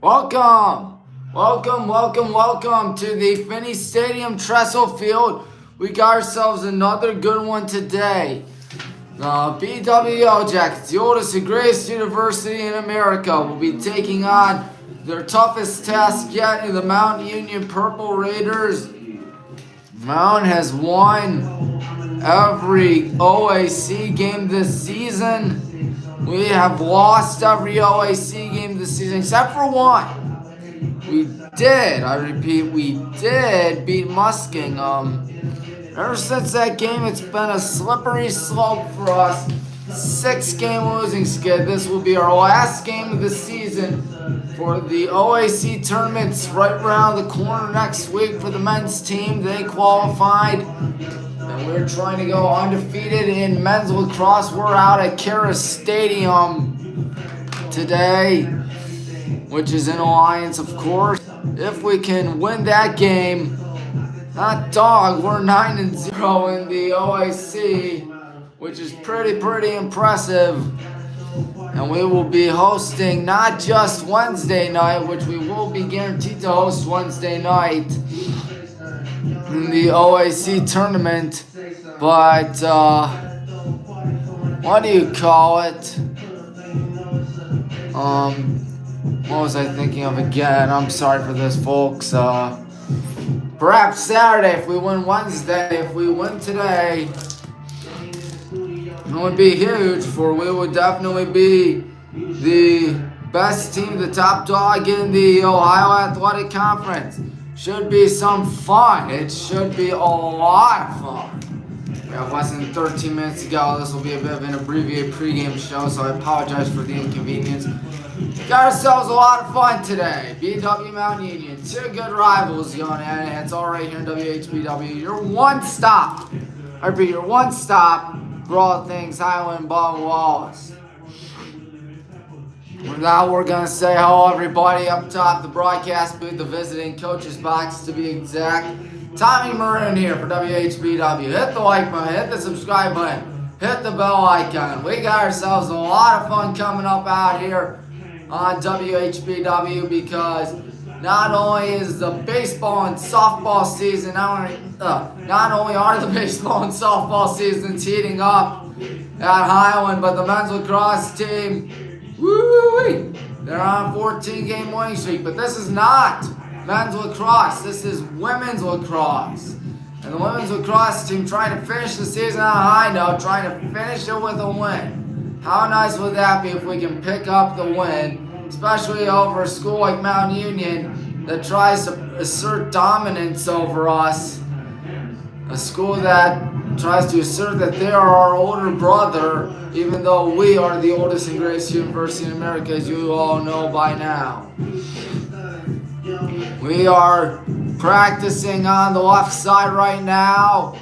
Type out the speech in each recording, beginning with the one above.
Welcome to the Finney Stadium Trestle Field. We got ourselves another good one today. BWO Jackets, the oldest and greatest university in America, will be taking on their toughest task yet in the Mount Union Purple Raiders. Mount has won every OAC game this season. We have lost every OAC game this season except for one. We did beat Musking. Ever since that game, it's been a slippery slope for us. 6-game losing skid. This will be our last game of the season for the OAC tournaments right around the corner next week for the men's team. They qualified, and we're trying to go undefeated in men's lacrosse. We're out at Kara Stadium today, which is in Alliance, of course. If we can win that game, we're 9-0 in the OAC, which is pretty impressive. And we will be hosting not just Wednesday night, which we will be guaranteed to host Wednesday night in the OAC tournament, but what do you call it? What was I thinking of again? I'm sorry for this, folks. Perhaps Saturday if we win Wednesday. If we win today, it would be huge, for we would definitely be the best team, the top dog in the Ohio Athletic Conference. Should be some fun. It should be a lot of fun. We have less than 13 minutes to go. This will be a bit of an abbreviated pregame show, so I apologize for the inconvenience. Got ourselves a lot of fun today. BW Mount Union, two good rivals going at it. It's all right here in WHBW. Your one stop. I repeat, your one stop for all things Highland, Baldwin, Wallace. Now we're going to say hello, everybody, up top, the broadcast booth, the visiting coach's box to be exact. Tommy Maroon here for WHBW. Hit the like button, hit the subscribe button, hit the bell icon. We got ourselves a lot of fun coming up out here on WHBW, because not only is the baseball and softball season, not only are the baseball and softball seasons heating up at Highland, but the men's lacrosse team, woo-wee, they're on a 14-game winning streak. But this is not men's lacrosse, this is women's lacrosse. And the women's lacrosse team trying to finish the season on a high note, trying to finish it with a win. How nice would that be if we can pick up the win, especially over a school like Mount Union that tries to assert dominance over us, a school that tries to assert that they are our older brother, even though we are the oldest and greatest university in America, as you all know by now. We are practicing on the left side right now.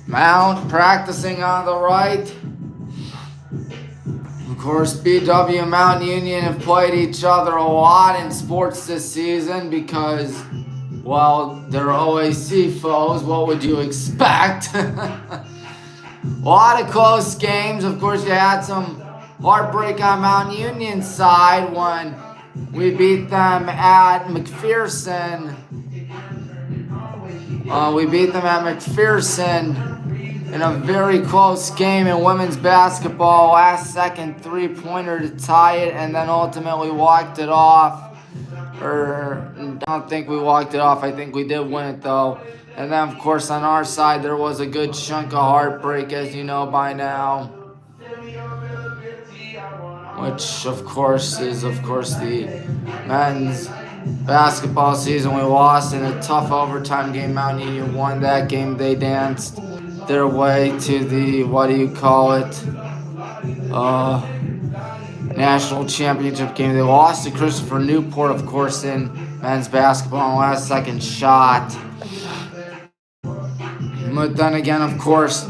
Mount practicing on the right. Of course, BW and Mount Union have played each other a lot in sports this season because, well, they're OAC foes. What would you expect? A lot of close games. Of course, you had some heartbreak on Mount Union's side when we beat them at McPherson. In a very close game in women's basketball, last second three-pointer to tie it, and then ultimately walked it off. I don't think we walked it off. I think we did win it, though. And then, of course, on our side, there was a good chunk of heartbreak, as you know by now. Which, of course, is, the men's basketball season. We lost in a tough overtime game. Mount Union won that game. They danced their way to the, national championship game. They lost to Christopher Newport, of course, in men's basketball on the last second shot. But then again, of course,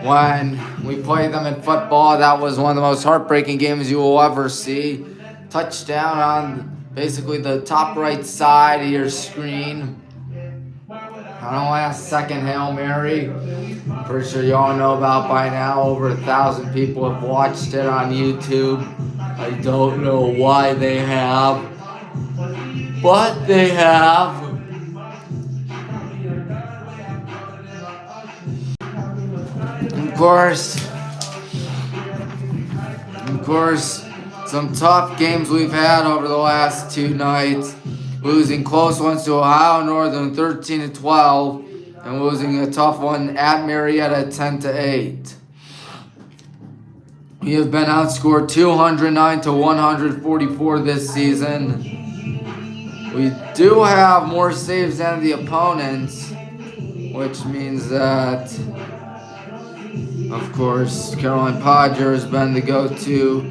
when we played them in football, that was one of the most heartbreaking games you will ever see. Touchdown on basically the top right side of your screen. On a last second Hail Mary. Pretty sure you all know about by now. Over 1,000 people have watched it on YouTube. I don't know why they have. But they have Of course, some tough games we've had over the last 2 nights. Losing close ones to Ohio Northern 13-12, and losing a tough one at Marietta 10-8. We have been outscored 209-144 this season. We do have more saves than the opponents, which means that, of course, Caroline Podger has been the go-to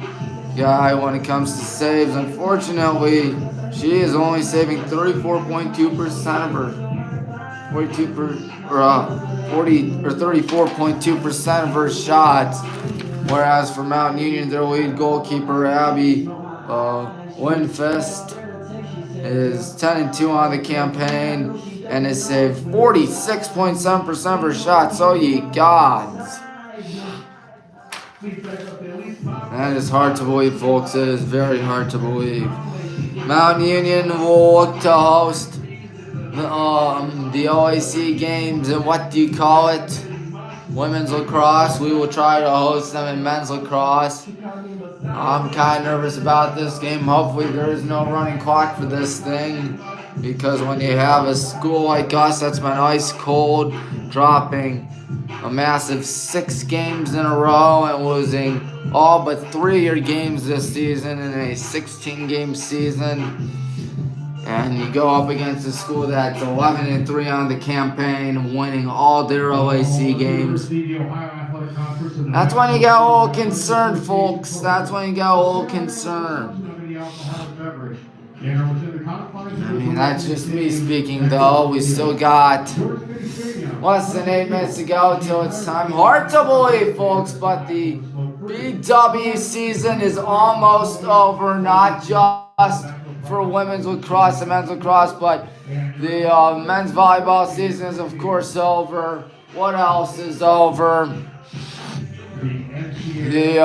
guy when it comes to saves. Unfortunately, she is only saving 34.2% of her 34.2% of her shots. Whereas for Mount Union, their lead goalkeeper Abby Winfest is 10-2 on the campaign and has saved 46.7% of her shots. So ye gods. That is hard to believe, folks. It is very hard to believe. Mount Union will look to host the OAC games and women's lacrosse. We will try to host them in men's lacrosse. I'm kind of nervous about this game. Hopefully there is no running clock for this thing, because when you have a school like us that's been ice cold, dropping a massive 6 games in a row and losing all but 3 of your games this season in a 16-game season, and you go up against a school that's 11-3 on the campaign, winning all their OAC games, that's when you get a little concerned, folks. That's when you get a little concerned. I mean, that's just me speaking, though. We still got less than 8 minutes to go till it's time. Hard to believe, folks, but the BW season is almost over. Not just for women's lacrosse and men's lacrosse, but the men's volleyball season is, of course, over. What else is over? The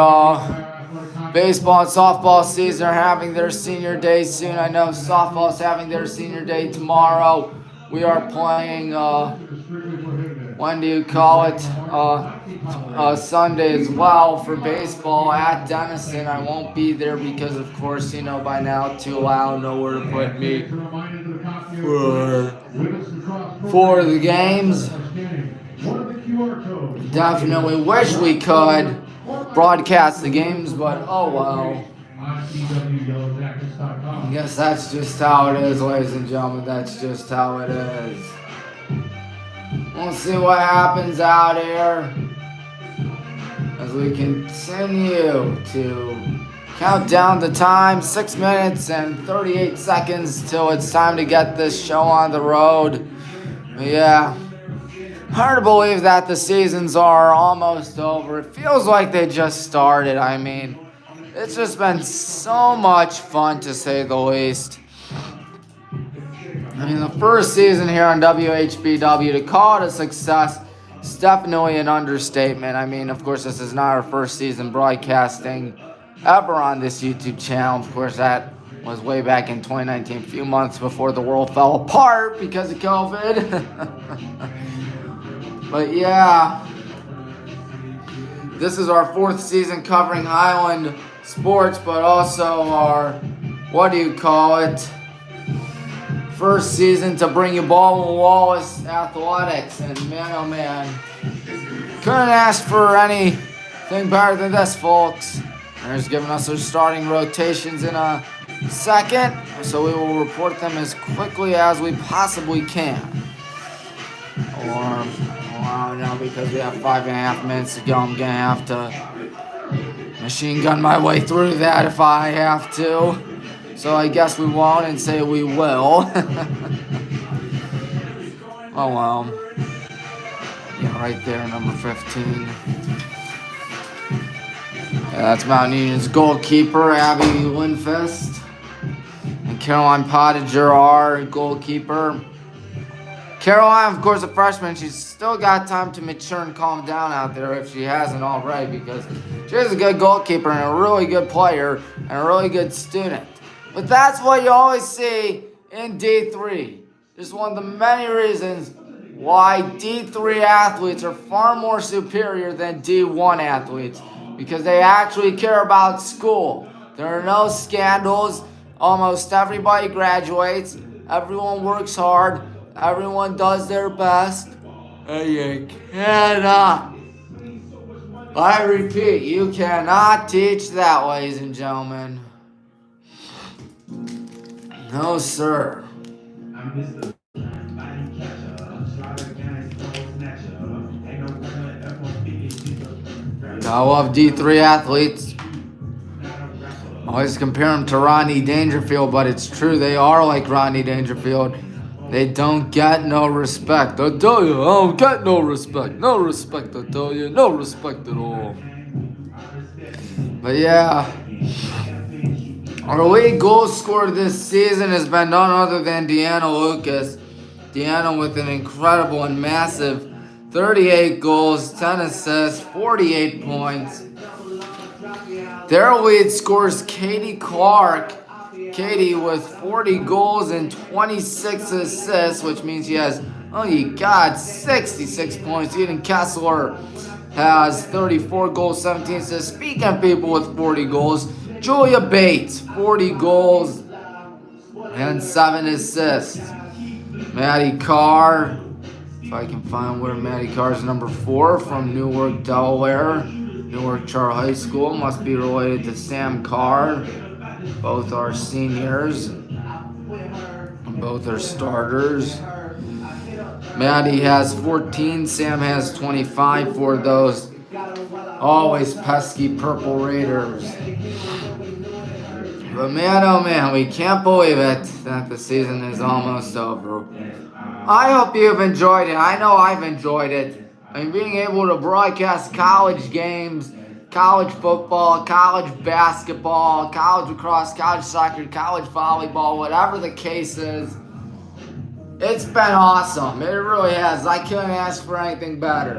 baseball and softball season are having their senior day soon. I know softball's having their senior day tomorrow. We are playing, Sunday as well for baseball at Denison. I won't be there because, of course, you know by now, too loud, nowhere to put me for the games. Definitely wish we could broadcast the games, but oh well. I guess that's just how it is, ladies and gentlemen. That's just how it is. We'll see what happens out here as we continue to count down the time. 6 minutes and 38 seconds till it's time to get this show on the road. But yeah. Hard to believe that the seasons are almost over. It feels like they just started. I mean, it's just been so much fun, to say the least. I mean, the first season here on WHBW, to call it a success, is definitely an understatement. I mean, of course, this is not our first season broadcasting ever on this YouTube channel. Of course, that was way back in 2019, a few months before the world fell apart because of COVID. But yeah, this is our 4th season covering Highland sports, but also our, first season to bring you Baldwin Wallace athletics. And man, oh man, couldn't ask for anything better than this, folks. They're just giving us their starting rotations in a second, so we will report them as quickly as we possibly can. Now because we have 5.5 minutes to go, I'm gonna have to machine gun my way through that if I have to. So I guess we won't and say we will. Oh well. Yeah, right there, number 15. Yeah, that's Mount Union's goalkeeper, Abby Winfest. And Caroline Pottinger, our goalkeeper. Caroline, of course, a freshman. She's still got time to mature and calm down out there if she hasn't already, because she is a good goalkeeper and a really good player and a really good student. But that's what you always see in D3. Just one of the many reasons why D3 athletes are far more superior than D1 athletes, because they actually care about school. There are no scandals. Almost everybody graduates. Everyone works hard. Everyone does their best. And you cannot, I repeat, you cannot teach that, ladies and gentlemen. No, sir. I love D3 athletes. I always compare them to Rodney Dangerfield, but it's true. They are like Rodney Dangerfield. They don't get no respect. I tell you, I don't get no respect. No respect, I tell you. No respect at all. But yeah, our lead goal scorer this season has been none other than Deanna Lucas. Deanna with an incredible and massive 38 goals, 10 assists, 48 points. Their lead scores Katie Clark. Katie with 40 goals and 26 assists, which means she has, oh you God, 66 points. Eden Kessler has 34 goals, 17 assists. Speaking of people with 40 goals, Julia Bates, 40 goals and 7 assists. Maddie Carr, if I can find where Maddie Carr is, number 4 from Newark, Delaware. Newark Charter High School, must be related to Sam Carr. Both are seniors. Both are starters. Maddie has 14, Sam has 25 for those always pesky Purple Raiders. But man, oh man, we can't believe it that the season is almost over. I hope you've enjoyed it. I know I've enjoyed it. I mean, being able to broadcast college games, college football, college basketball, college lacrosse, college soccer, college volleyball, whatever the case is, it's been awesome. It really has. I couldn't ask for anything better.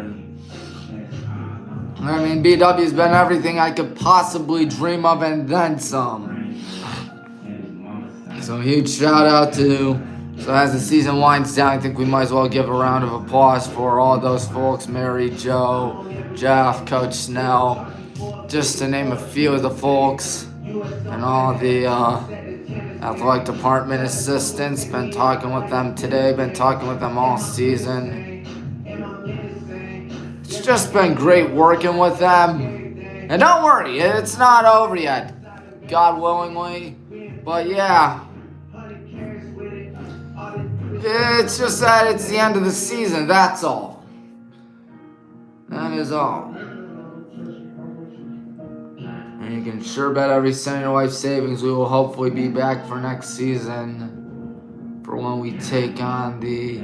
I mean, BW's been everything I could possibly dream of and then some. So a huge shout out to, so as the season winds down, I think we might as well give a round of applause for all those folks, Mary, Joe, Jeff, Coach Snell, just to name a few of the folks, and all the athletic department assistants. Been talking with them today, been talking with them all season. It's just been great working with them. And don't worry, it's not over yet, God willingly. But yeah, it's just that it's the end of the season, that's all. That is all. And you can sure bet every cent of your life savings we will hopefully be back for next season for when we take on the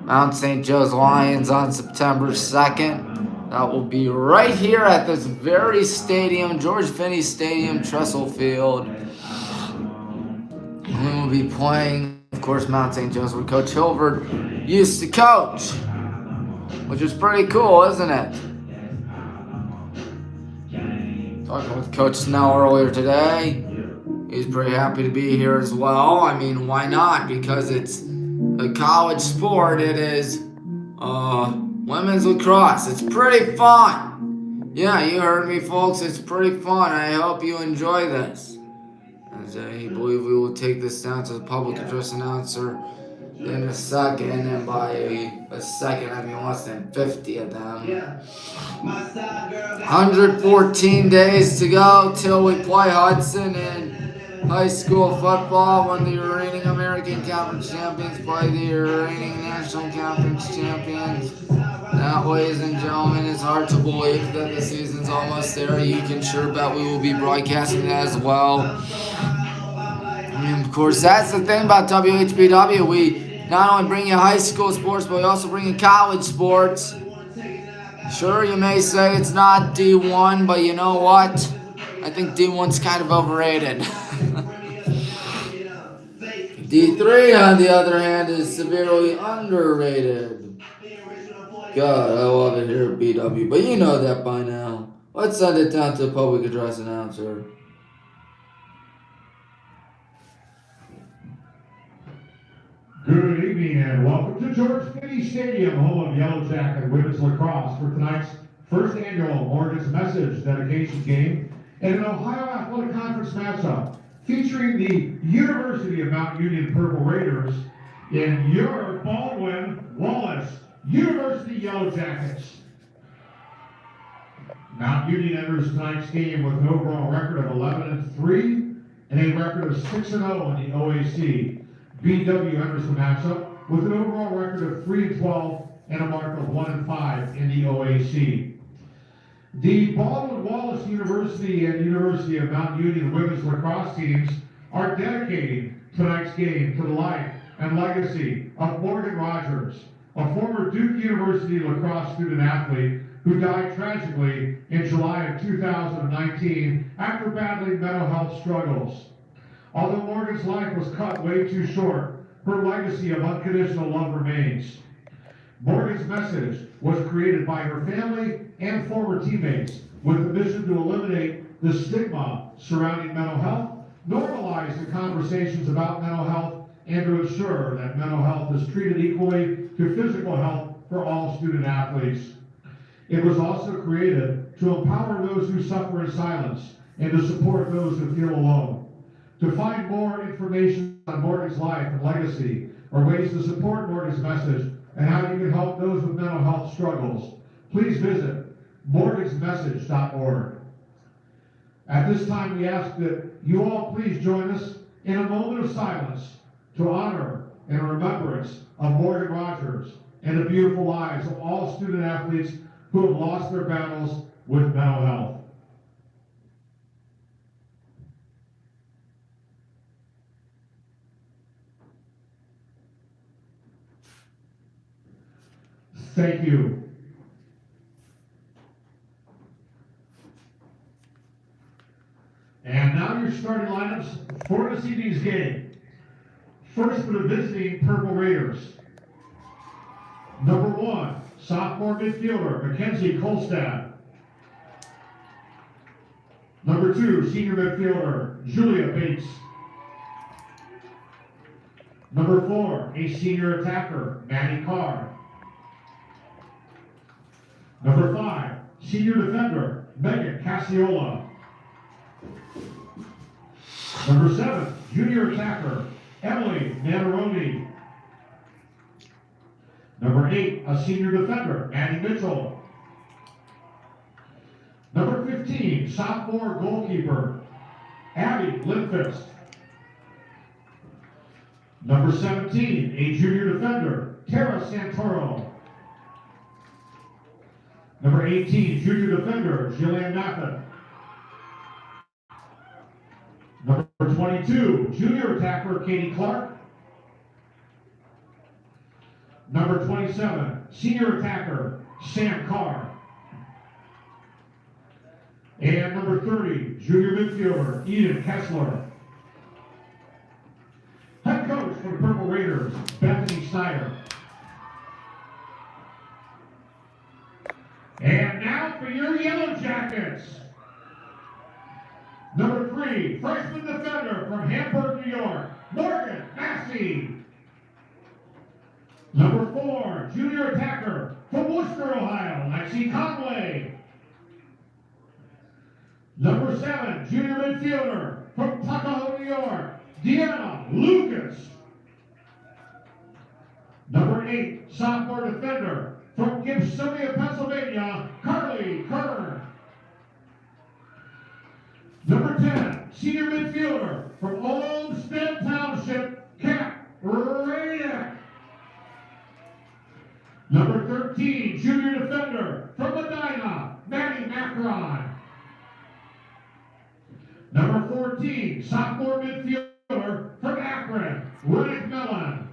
Mount St. Joe's Lions on September 2nd. That will be right here at this very stadium, George Finney Stadium, Trestle Field. And we will be playing, of course, Mount St. Joe's, where Coach Hilbert used to coach, which is pretty cool, isn't it? Talking with Coach Snell earlier today. He's pretty happy to be here as well. I mean, why not? Because it's a college sport. It is women's lacrosse. It's pretty fun. Yeah, you heard me, folks. It's pretty fun. I hope you enjoy this. As I believe we will take this down to the public address announcer in a second, and by a second I mean less than 50 of them. 114 days to go till we play Hudson in high school football, when the reigning American Conference champions play the reigning National Conference champions. That, ladies and gentlemen, it's hard to believe that the season's almost there. You can sure bet we will be broadcasting that as well. I mean, of course, that's the thing about WHBW. We not only bring you high school sports, but we also bring you college sports. Sure, you may say it's not D1, but you know what? I think D1's kind of overrated. D3, on the other hand, is severely underrated. God, I love it here at BW, but you know that by now. Let's send it down to the public address announcer. Good evening and welcome to George Finney Stadium, home of Yellow Jacket Women's Lacrosse, for tonight's first annual Morgan's Message dedication game and an Ohio Athletic Conference matchup featuring the University of Mount Union Purple Raiders in your Baldwin, Wallace University Yellow Jackets. Mount Union enters tonight's game with an overall record of 11-3 and a record of 6-0 in the OAC. BW enters the matchup with an overall record of 3-12 and a mark of 1-5 in the OAC. The Baldwin Wallace University and University of Mount Union women's lacrosse teams are dedicating tonight's game to the life and legacy of Morgan Rogers, a former Duke University lacrosse student athlete who died tragically in July of 2019 after battling mental health struggles. Although Morgan's life was cut way too short, her legacy of unconditional love remains. Morgan's Message was created by her family and former teammates with the mission to eliminate the stigma surrounding mental health, normalize the conversations about mental health, and to ensure that mental health is treated equally to physical health for all student athletes. It was also created to empower those who suffer in silence and to support those who feel alone. To find more information on Morgan's life and legacy, or ways to support Morgan's Message, and how you can help those with mental health struggles, please visit morgansmessage.org. At this time, we ask that you all please join us in a moment of silence to honor and remembrance of Morgan Rogers and the beautiful lives of all student athletes who have lost their battles with mental health. Thank you. And now your starting lineups for this evening's game. First for the visiting Purple Raiders. Number 1, sophomore midfielder, Mackenzie Kolstad. Number 2, senior midfielder, Julia Bates. Number 4, a senior attacker, Maddie Carr. Number 5, senior defender, Megan Cassiola. Number 7, junior attacker, Emily Manaroni. Number 8, a senior defender, Maddie Mitchell. Number 15, sophomore goalkeeper, Abby Lindfist. Number 17, a junior defender, Tara Santoro. Number 18, junior defender, Jillian Mathis. Number 22, junior attacker, Katie Clark. Number 27, senior attacker, Sam Carr. And number 30, junior midfielder, Eden Kessler. Head coach for the Purple Raiders, Bethany Snyder. And now for your Yellow Jackets. Number 3, freshman defender from Hamburg, New York, Morgan Massey. Number 4, junior attacker from Worcester, Ohio, Lexi Conway. Number 7, junior midfielder from Tuckahoe, New York, Deanna Lucas. Number 8, sophomore defender from Gibsonia, Pennsylvania, Carly Kern. Number 10, senior midfielder from Olmsted Township, Cap Radick. Number 13, junior defender from Medina, Maddie Macron. Number 14, sophomore midfielder from Akron, Riddick Mellon.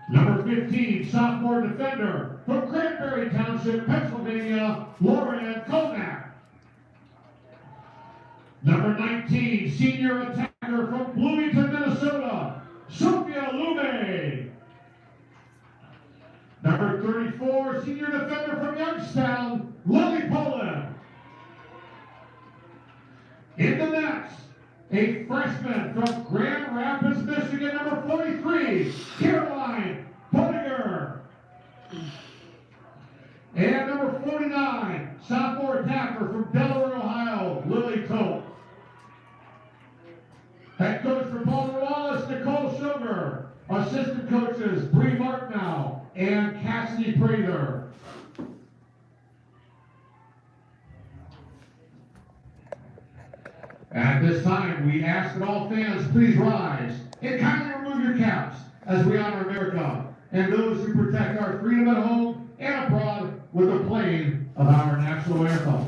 Number 15, sophomore defender from Cranberry Township, Pennsylvania, Lauren Konak. Number 19, senior attacker from Bloomington, Minnesota, Sophia Lume. Number 34, senior defender from Youngstown, Lily Poland. In the nets A freshman from Grand Rapids, Michigan, number 43, Caroline Pottinger. And number 49, sophomore attacker from Delaware, Ohio, Lily Tote. Head coach for Baldwin, Wallace, Nicole Sugar. Assistant coaches, Bree Martnow and Cassidy Prather. At this time, we ask that all fans please rise and kindly remove your caps as we honor America and those who protect our freedom at home and abroad with the playing of our national anthem.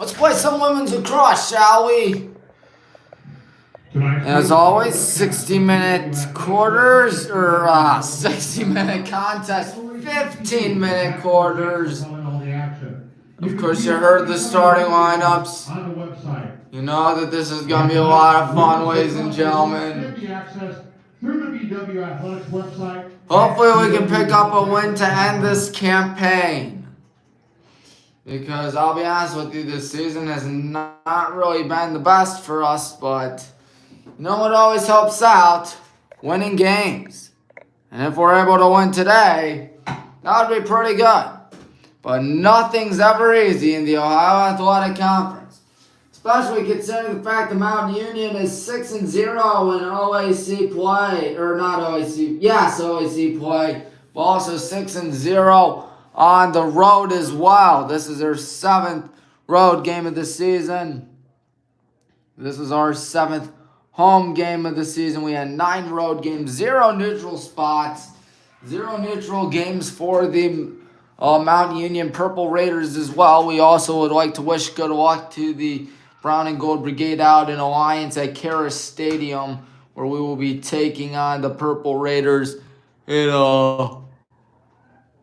Let's play some women's lacrosse, shall we? As always, 60-minute quarters, or 60-minute contest, 15-minute quarters. Of course, you heard the starting lineups. You know that this is going to be a lot of fun, ladies and gentlemen. Hopefully we can pick up a win to end this campaign. Because I'll be honest with you, this season has not really been the best for us, but you know what always helps out? Winning games. And if we're able to win today, that would be pretty good. But nothing's ever easy in the Ohio Athletic Conference. Especially considering the fact that Mountain Union is 6-0 in OAC play. Or not OAC, yes, OAC play. But also 6-0 on the road as well. This is their 7th road game of the season. This is our 7th home game of the season. We had 9 road games, 0 neutral spots, 0 neutral games for the Mountain Union Purple Raiders as well. We also would like to wish good luck to the Brown and Gold Brigade out in Alliance at Karis Stadium, where we will be taking on the Purple Raiders in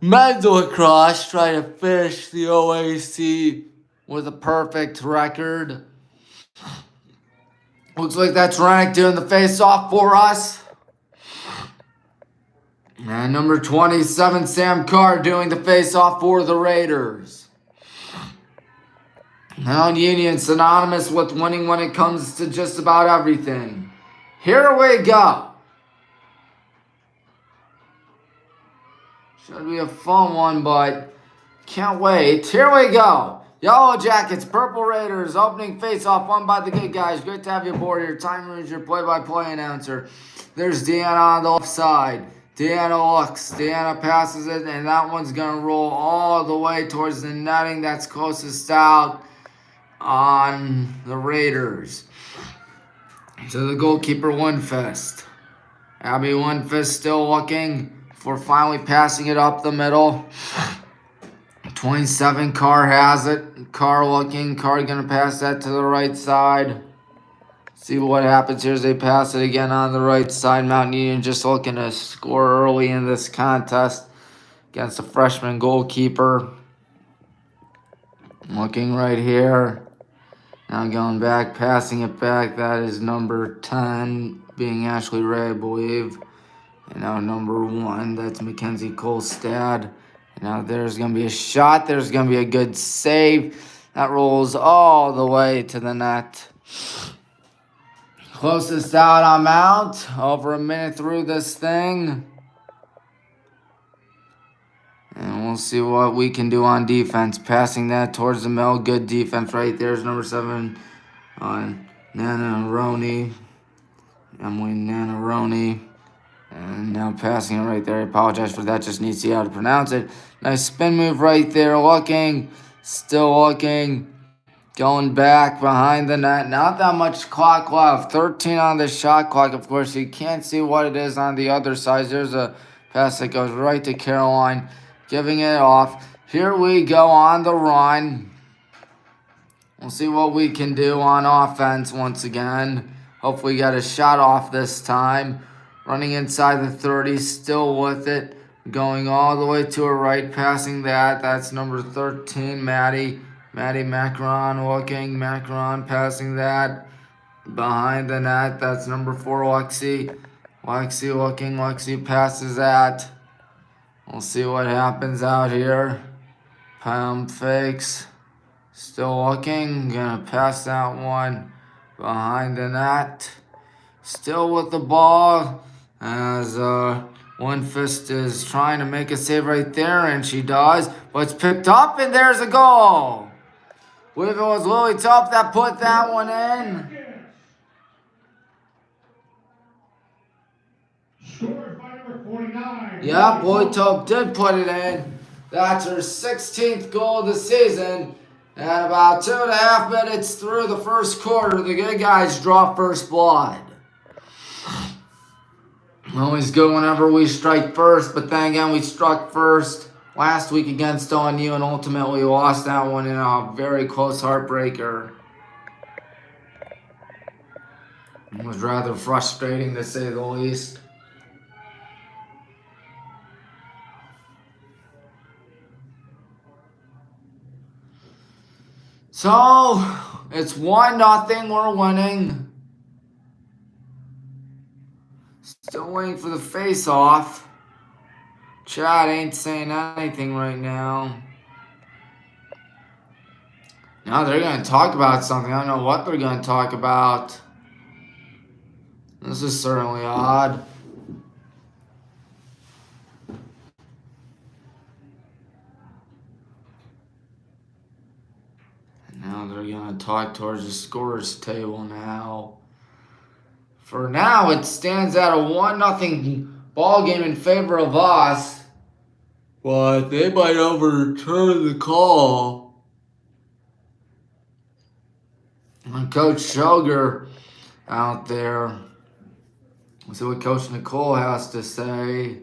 men's lacrosse, trying to finish the OAC with a perfect record. Looks like that's Renick doing the face-off for us. And number 27, Sam Carr, doing the face-off for the Raiders. Mountain Union synonymous with winning when it comes to just about everything. Here we go. Should be a fun one, but can't wait. Here we go. Yellow Jackets, Purple Raiders, opening face-off won by the good guys. Great to have you aboard here. Time Reads, your play-by-play announcer. There's Deanna on the left side. Deanna looks. Deanna passes it, and that one's going to roll all the way towards the netting that's closest out on the Raiders. To the goalkeeper, Winfest. Abby Winfest still looking for finally passing it up the middle. 27, Carr has it. Carr looking. Carr going to pass that to the right side. See what happens here as they pass it again on the right side. Mountain Union just looking to score early in this contest against a freshman goalkeeper. Looking right here. Now going back, passing it back. That is number 10, being Ashley Ray, I believe. And now number 1, that's Mackenzie Kolstad. And now there's going to be a shot. There's going to be a good save. That rolls all the way to the net. Closest out, I'm out. Over a minute through this thing. And we'll see what we can do on defense. Passing that towards the middle. Good defense right there is number 7 on Nanaroni. Emily Nanaroni. And now passing it right there. I apologize for that. Just need to see how to pronounce it. Nice spin move right there. Looking. Still looking. Going back behind the net. Not that much clock left. 13 on the shot clock. Of course, you can't see what it is on the other side. There's a pass that goes right to Caroline. Giving it off. Here we go on the run. We'll see what we can do on offense once again. Hopefully get a shot off this time. Running inside the 30, still with it. Going all the way to her right, passing that. That's number 13, Maddie. Maddie Macron looking. Macron passing that. Behind the net, that's number 4, Lexi. Lexi looking. Lexi passes that. We'll see what happens out here. Pump fakes. Still looking. Gonna pass that one behind the net. Still with the ball as One Fist is trying to make a save right there, and she does. But it's picked up, and there's a goal. I believe it was Lily Tup that put that one in. Scored by number 49. Yeah, Lily Tup did put it in. That's her 16th goal of the season. And about 2.5 minutes through the first quarter, the good guys draw first blood. Always good whenever we strike first, but then again, we struck first last week against ONU and ultimately lost that one in a very close heartbreaker. It was rather frustrating to say the least. So, it's 1-0, we're winning. Still waiting for the face-off. Chad ain't saying anything right now. Now they're going to talk about something. I don't know what they're going to talk about. This is certainly odd. Now they're going to talk towards the scorers table now. For now, it stands at a 1-0 ball game in favor of us. But they might overturn the call. And Coach Shoger out there. Let's see what Coach Nicole has to say.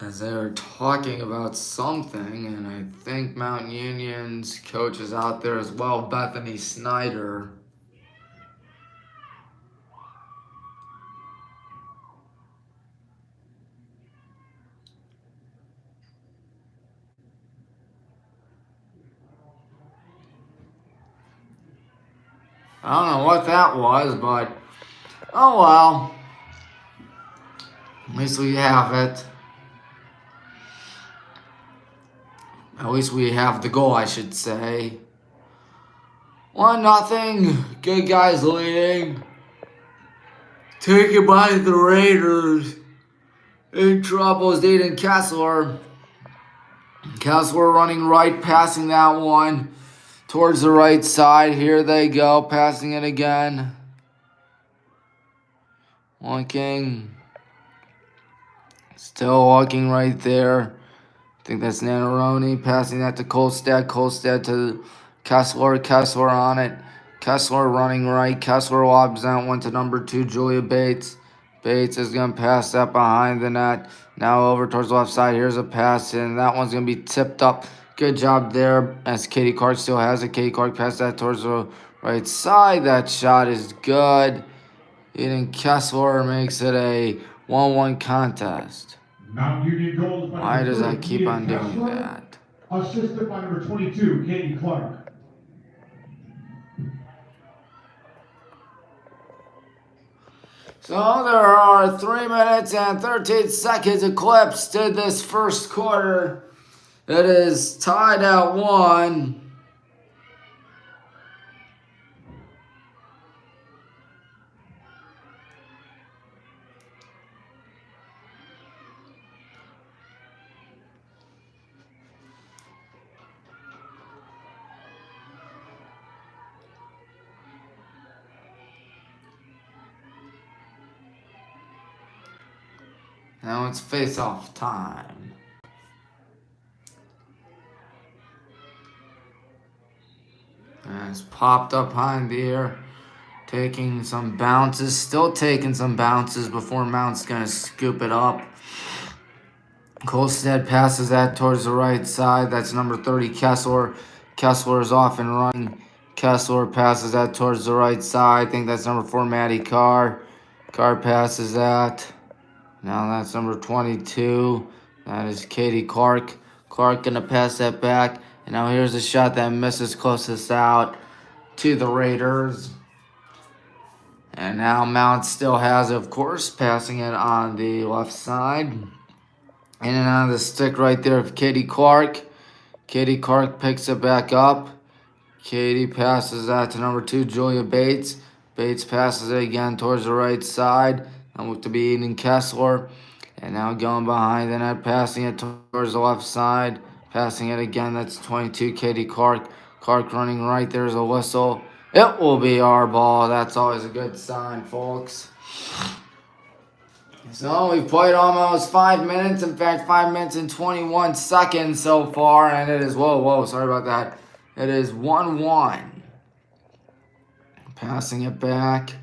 As they're talking about something, and I think Mount Union's coach is out there as well, Bethany Snyder. I don't know what that was, but oh well. At least we have it. At least we have the goal, I should say. 1-0. Good guys leading. Taken by the Raiders. In trouble is Aiden Kessler. Kessler running right, passing that one towards the right side. Here they go, passing it again. Looking. Still looking right there. I think that's Nanaroni passing that to Kolstad. Kolstad to Kessler. Kessler on it. Kessler running right. Kessler lobs that one to number 2, Julia Bates. Bates is going to pass that behind the net. Now over towards the left side. Here's a pass, and that one's going to be tipped up. Good job there as Katie Clark still has it. Katie Clark passed that towards the right side. That shot is good. Eden Kessler makes it a 1-1 contest. Mount Union goals by Why does that keep on doing Kessler, that? Assisted by number 22, Katie Clark. So there are 3 minutes and 13 seconds eclipsed in this first quarter. It is tied at 1. Now it's face-off time. And it's popped up high in the air. Taking some bounces. Still taking some bounces before Mount's going to scoop it up. Kolstad passes that towards the right side. That's number 30, Kessler. Kessler is off and running. Kessler passes that towards the right side. I think that's number 4, Matty Carr. Carr passes that. Now that's number 22. That is Katie Clark. Clark going to pass that back. And now here's a shot that misses closest out to the Raiders. And now Mount still has it, of course, passing it on the left side. In and out of the stick right there of Katie Clark. Katie Clark picks it back up. Katie passes that to number 2, Julia Bates. Bates passes it again towards the right side. And look to be Eden Kessler. And now going behind the net, passing it towards the left side. Passing it again, that's 22, Katie Clark. Clark running right, there's a whistle. It will be our ball. That's always a good sign, folks. So we've played almost 5 minutes. In fact, 5 minutes and 21 seconds so far. And it is, whoa, sorry about that. It is 1-1. Passing it back.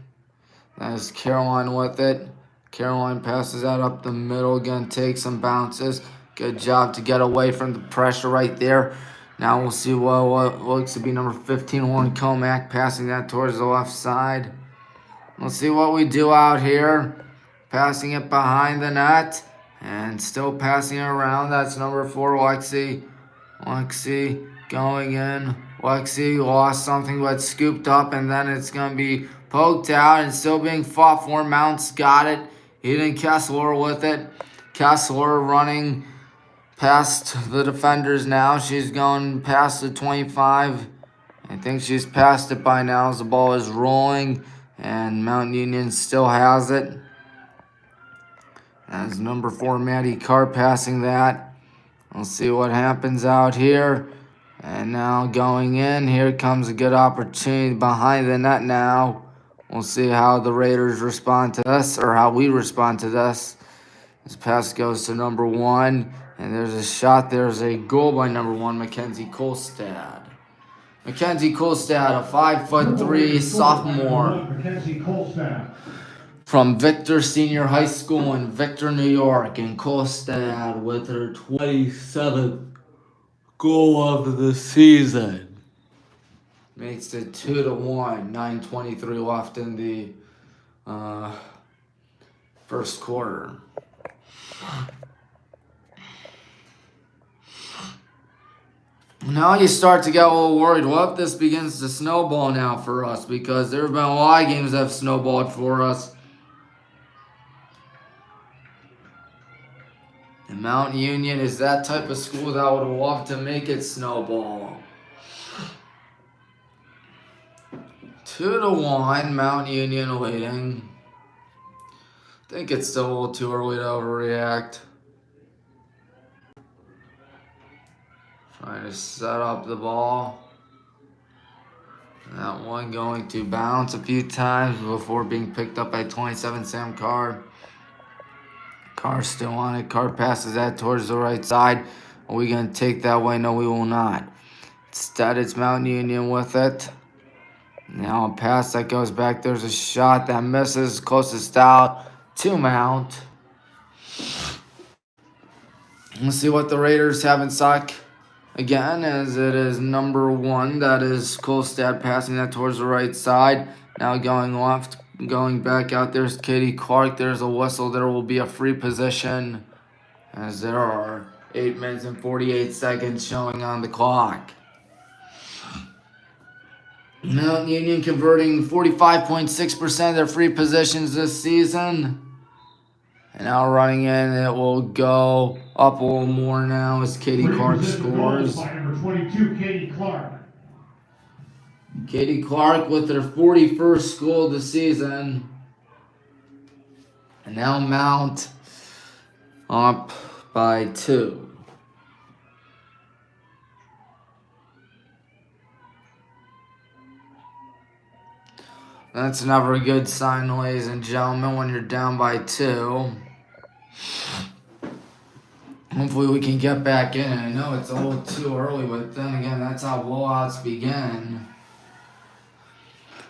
That is Caroline with it. Caroline passes that up the middle. Again, takes some bounces. Good job to get away from the pressure right there. Now we'll see what looks to be number 15, Warren Comack, passing that towards the left side. We'll see what we do out here. Passing it behind the net. And still passing it around. That's number 4, Lexi. Lexi going in. Lexi lost something but scooped up. And then it's going to be poked out and still being fought for. Mount's got it. Eden Kessler with it. Kessler running past the defenders now. She's going past the 25. I think she's passed it by now as the ball is rolling. And Mount Union still has it. As number 4, Maddie Carr passing that. We'll see what happens out here. And now going in. Here comes a good opportunity behind the net now. We'll see how the Raiders respond to this, or how we respond to this. This pass goes to number 1. And there's a shot. There's a goal by number 1, Mackenzie Kolstad. Mackenzie Kolstad, a 5'3" sophomore. Mackenzie Kolstad. From Victor Senior High School in Victor, New York. And Kolstad with her 27th goal of the season. Makes it 2-1. 9:23 left in the first quarter. Now you start to get a little worried. What if this begins to snowball now for us? Because there have been a lot of games that have snowballed for us. And Mount Union is that type of school that would love to make it snowball. 2-1, Mount Union leading. I think it's still a little too early to overreact. Trying to set up the ball. That one going to bounce a few times before being picked up by 27, Sam Carr. Carr still on it. Carr passes that towards the right side. Are we going to take that way? No, we will not. Instead, it's Mount Union with it. Now a pass that goes back. There's a shot that misses. Closest out to Mount. Let's see what the Raiders have in stock. Again, as it is number 1, that is Kolstad passing that towards the right side. Now going left, going back out, there's Katie Clark. There's a whistle. There will be a free position as there are 8 minutes and 48 seconds showing on the clock. Mount Union converting 45.6% of their free positions this season. And now running in, it will go up a little more now as Katie Clark scores. By number 22, Katie Clark. Katie Clark with her 41st goal of the season. And now Mount up by 2. That's never a good sign, ladies and gentlemen, when you're down by 2. Hopefully we can get back in. I know it's a little too early, but then again, that's how blowouts begin.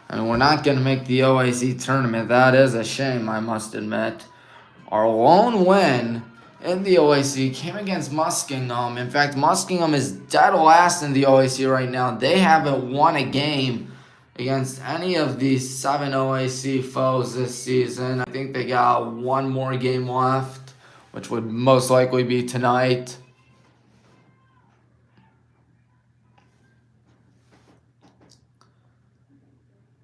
And we're not going to make the OAC tournament. That is a shame, I must admit. Our lone win in the OAC came against Muskingum. In fact, Muskingum is dead last in the OAC right now. They haven't won a game against any of these 7 OAC foes this season. I think they got one more game left, which would most likely be tonight.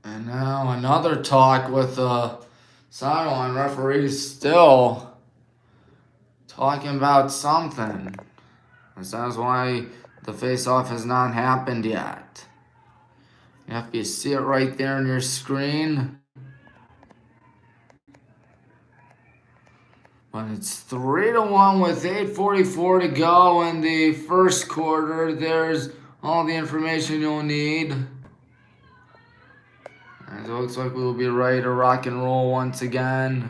And now another talk with the sideline referees still talking about something. That's why the face-off has not happened yet. You have to see it right there on your screen. But it's 3-1 with 8:44 to go in the first quarter. There's all the information you'll need. And it looks like we'll be ready to rock and roll once again.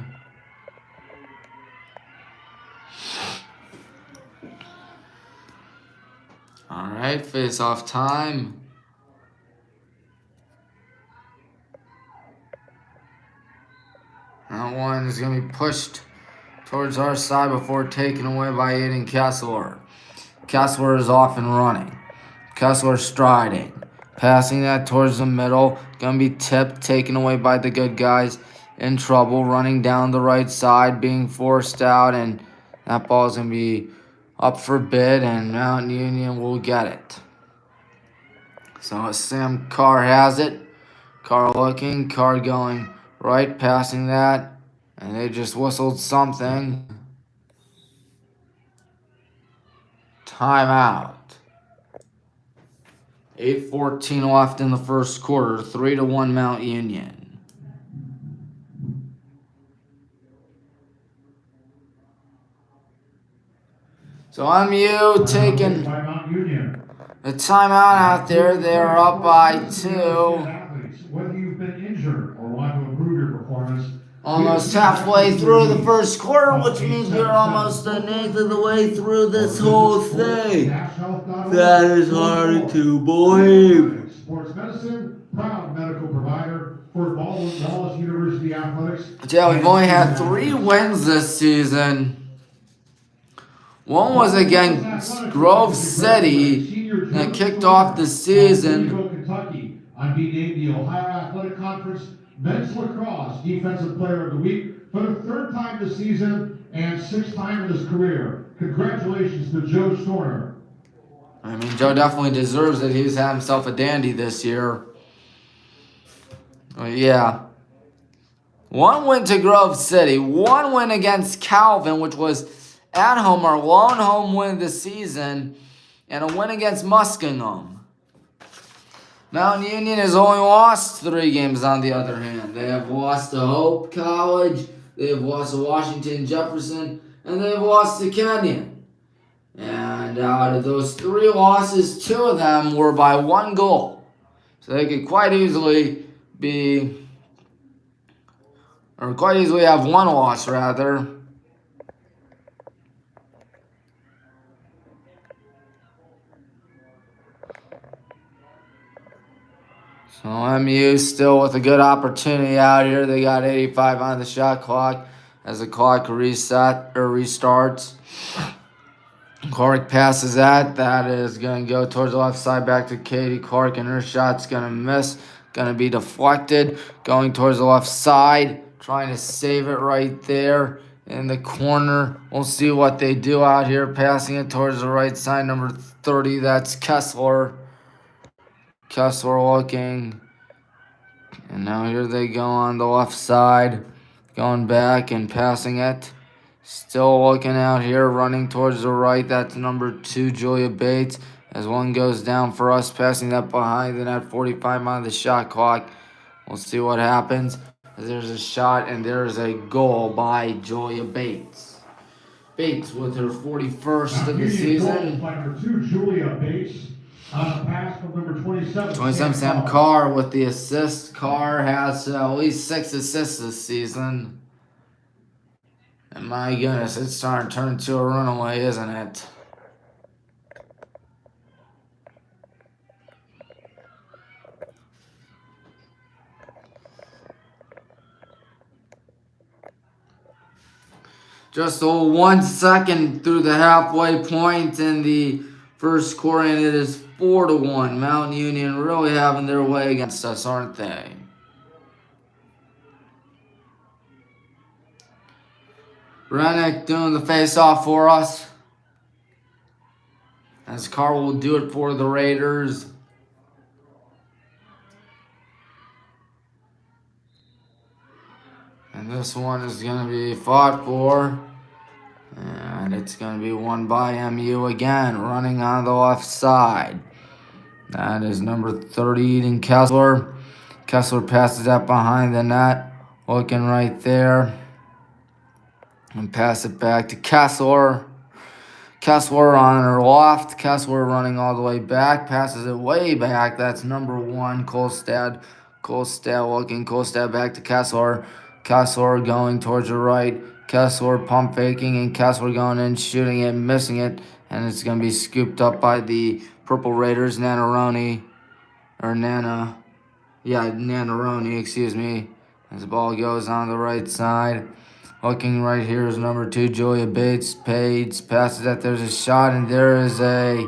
Alright, face-off time. That one is going to be pushed towards our side before taken away by Aiden Kessler. Kessler is off and running. Kessler striding. Passing that towards the middle. Going to be tipped, taken away by the good guys. In trouble, running down the right side, being forced out, and that ball is going to be up for bid, and Mountain Union will get it. So Sam Carr has it. Carr looking, Carr going right, passing that, and they just whistled something. Timeout. 8:14 left in the first quarter. 3-1 Mount Union. So MU taking a timeout out there. They're up by 2. Whether you've been injured or want to improve your performance, almost halfway through the first quarter, which means we're almost an eighth of the way through this whole thing. That is hard to believe. Sports medicine, proud medical provider for Baldwin, Wallace University Athletics. Yeah, we've only had 3 wins this season. One was against Grove City that kicked off the season. Kentucky on being named the Ohio Athletic Conference Men's Lacrosse Defensive Player of the Week for the 3rd time this season and 6th time in his career. Congratulations to Joe Storner. I mean, Joe definitely deserves it. He's had himself a dandy this year. Yeah. 1 win to Grove City. 1 win against Calvin, which was at home, our lone home win this season, and a win against Muskingum. Mountain Union has only lost 3 games on the other hand. They have lost to Hope College, they have lost to Washington Jefferson, and they have lost to Kenyon. And out of those 3 losses, 2 of them were by 1 goal. So they could quite easily have 1 loss rather. So MU still with a good opportunity out here. They got 85 on the shot clock as the clock restarts. Clark passes that. That is going to go towards the left side back to Katie Clark, and her shot's going to miss. Going to be deflected. Going towards the left side. Trying to save it right there in the corner. We'll see what they do out here. Passing it towards the right side. Number 30, that's Kessler. Kessler looking, and now here they go on the left side, going back and passing it. Still looking out here, running towards the right. That's number 2, Julia Bates. As one goes down for us, passing that behind the net, 45 on the shot clock. We'll see what happens. There's a shot, and there's a goal by Julia Bates. Bates with her 41st of the season. By number 2, Julia Bates. Pass from number 27. Sam Carr with the assist. Carr has at least 6 assists this season. And my goodness, it's starting to turn into a runaway, isn't it? Just 1 second through the halfway point in the first quarter, and it is 4-1. Mount Union really having their way against us, aren't they? Rennick doing the face-off for us. As Carl will do it for the Raiders. And this one is going to be fought for. And it's going to be won by MU again, running on the left side. That is number 30, Eden Kessler. Kessler passes that behind the net. Looking right there. And pass it back to Kessler. Kessler on her left. Kessler running all the way back. Passes it way back. That's number 1, Kolstad. Kolstad looking. Kolstad back to Kessler. Kessler going towards the right. Kessler pump faking. And Kessler going in, shooting it, missing it. And it's going to be scooped up by the Purple Raiders. Nanaroni. Or Nana. Yeah, Nanaroni, excuse me. As the ball goes on the right side. Looking right here is number 2, Julia Bates. Page passes that. There's a shot, and there is a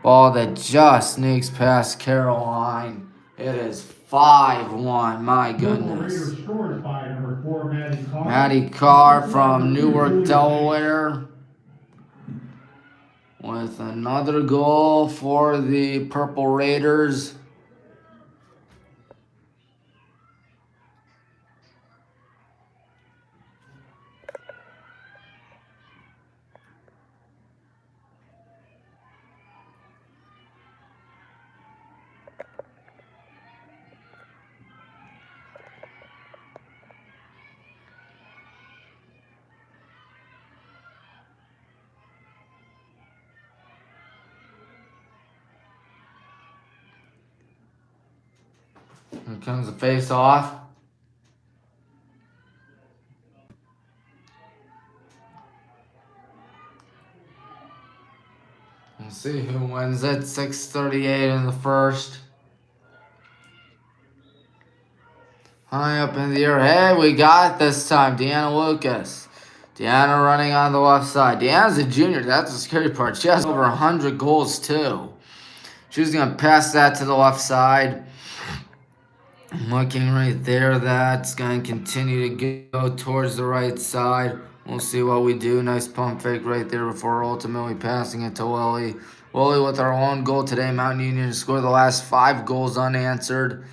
ball that just sneaks past Caroline. It is 5-1. My goodness. Maddie Carr from Newark, Delaware, with another goal for the Purple Raiders. Here comes the face-off. We'll see who wins it. 6:38 in the first. High up in the air. Hey, we got it this time. Deanna Lucas. Deanna running on the left side. Deanna's a junior. That's the scary part. She has over 100 goals, too. She's going to pass that to the left side. Looking right there, that's going to continue to go towards the right side. We'll see what we do. Nice pump fake right there before ultimately passing it to Willie. Willie with our own goal today. Mount Union scored the last 5 goals unanswered.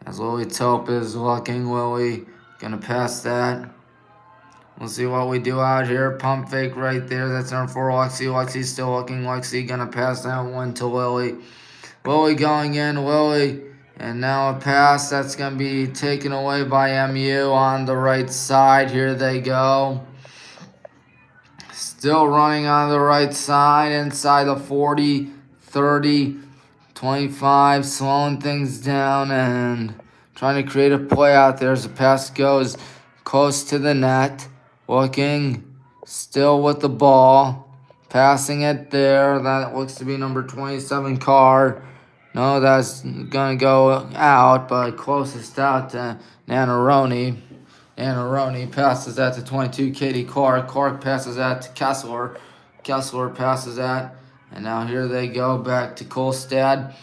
As Willie Tope is looking. Willie going to pass that. We'll see what we do out here. Pump fake right there. That's number 4, Lexi. Lexi's still looking. Lexi going to pass that one to Willie. Willie going in. Willie. And now a pass that's going to be taken away by MU on the right side. Here they go. Still running on the right side inside the 40, 30, 25. Slowing things down and trying to create a play out there as the pass goes close to the net. Looking still with the ball. Passing it there. That looks to be number 27, Carr. No, that's going to go out, but closest out to Nanaroni. Nanaroni passes that to 22, Katie Clark. Clark passes that to Kessler. Kessler passes that. And now here they go back to Kolstad.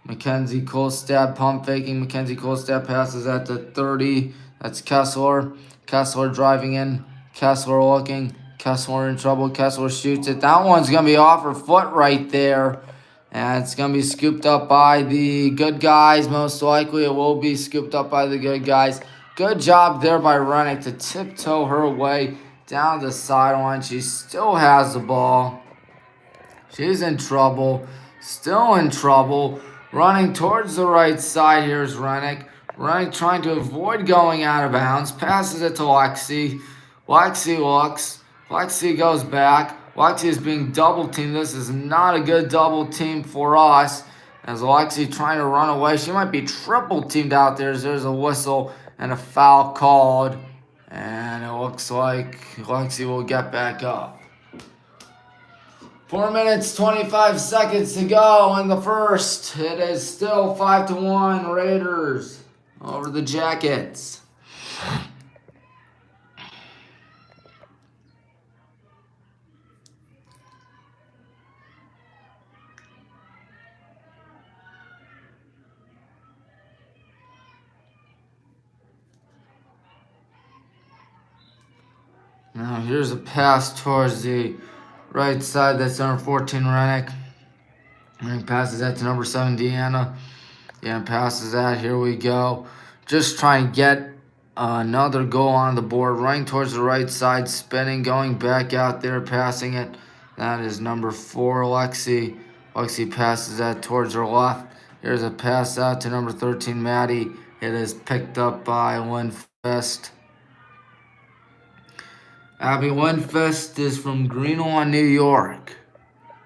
Mackenzie Kolstad pump faking. Mackenzie Kolstad passes that to 30. That's Kessler. Kessler driving in. Kessler looking. Kessler in trouble. Kessler shoots it. That one's going to be off her foot right there. And it's going to be scooped up by the good guys. Most likely it will be scooped up by the good guys. Good job there by Rennick to tiptoe her way down the sideline. She still has the ball. She's in trouble. Still in trouble. Running towards the right side. Here's Rennick. Rennick trying to avoid going out of bounds. Passes it to Lexi. Lexi looks. Lexi goes back. Lexi is being double teamed. This is not a good double team for us. As Lexi trying to run away. She might be triple teamed out there as there's a whistle and a foul called. And it looks like Lexi will get back up. 4 minutes, 25 seconds to go in the first. It is still 5-1 Raiders over the Jackets. Now here's a pass towards the right side. That's number 14, Rennick. Rennick passes that to number 7, Deanna. Deanna passes that. Here we go. Just trying to get another goal on the board. Running towards the right side, spinning, going back out there, passing it. That is number 4, Lexi. Lexi passes that towards her left. Here's a pass out to number 13, Maddie. It is picked up by Lindfist. Abby Lindfist is from Greenlawn, New York.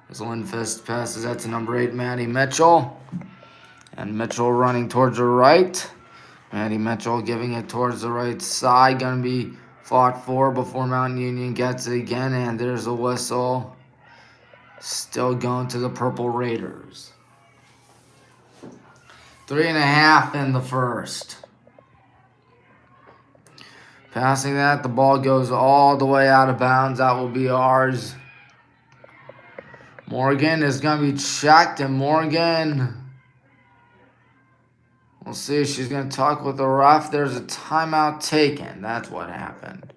As Lindfist passes that to number 8, Maddie Mitchell. And Mitchell running towards the right. Maddie Mitchell giving it towards the right side. Going to be fought for before Mountain Union gets it again. And there's a whistle. Still going to the Purple Raiders. 3.5 in the first. Passing that, the ball goes all the way out of bounds. That will be ours. Morgan is going to be checked, and Morgan, we'll see if she's going to talk with the ref. There's a timeout taken. That's what happened.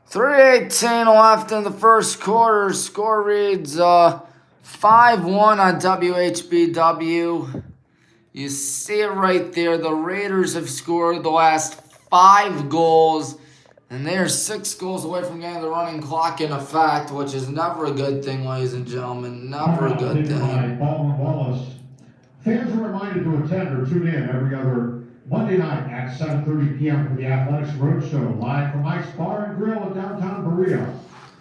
3:18 left in the first quarter. Score reads 5-1 on WHBW. You see it right there. The Raiders have scored the last 5 goals, and they are 6 goals away from getting the running clock in effect, which is never a good thing, ladies and gentlemen. Never a good thing. Baldwin, Wallace. Fans are reminded to attend or tune in every other Monday night at 7:30 p.m. for the Athletics Roadshow, live from Mike's Bar and Grill in downtown Berea.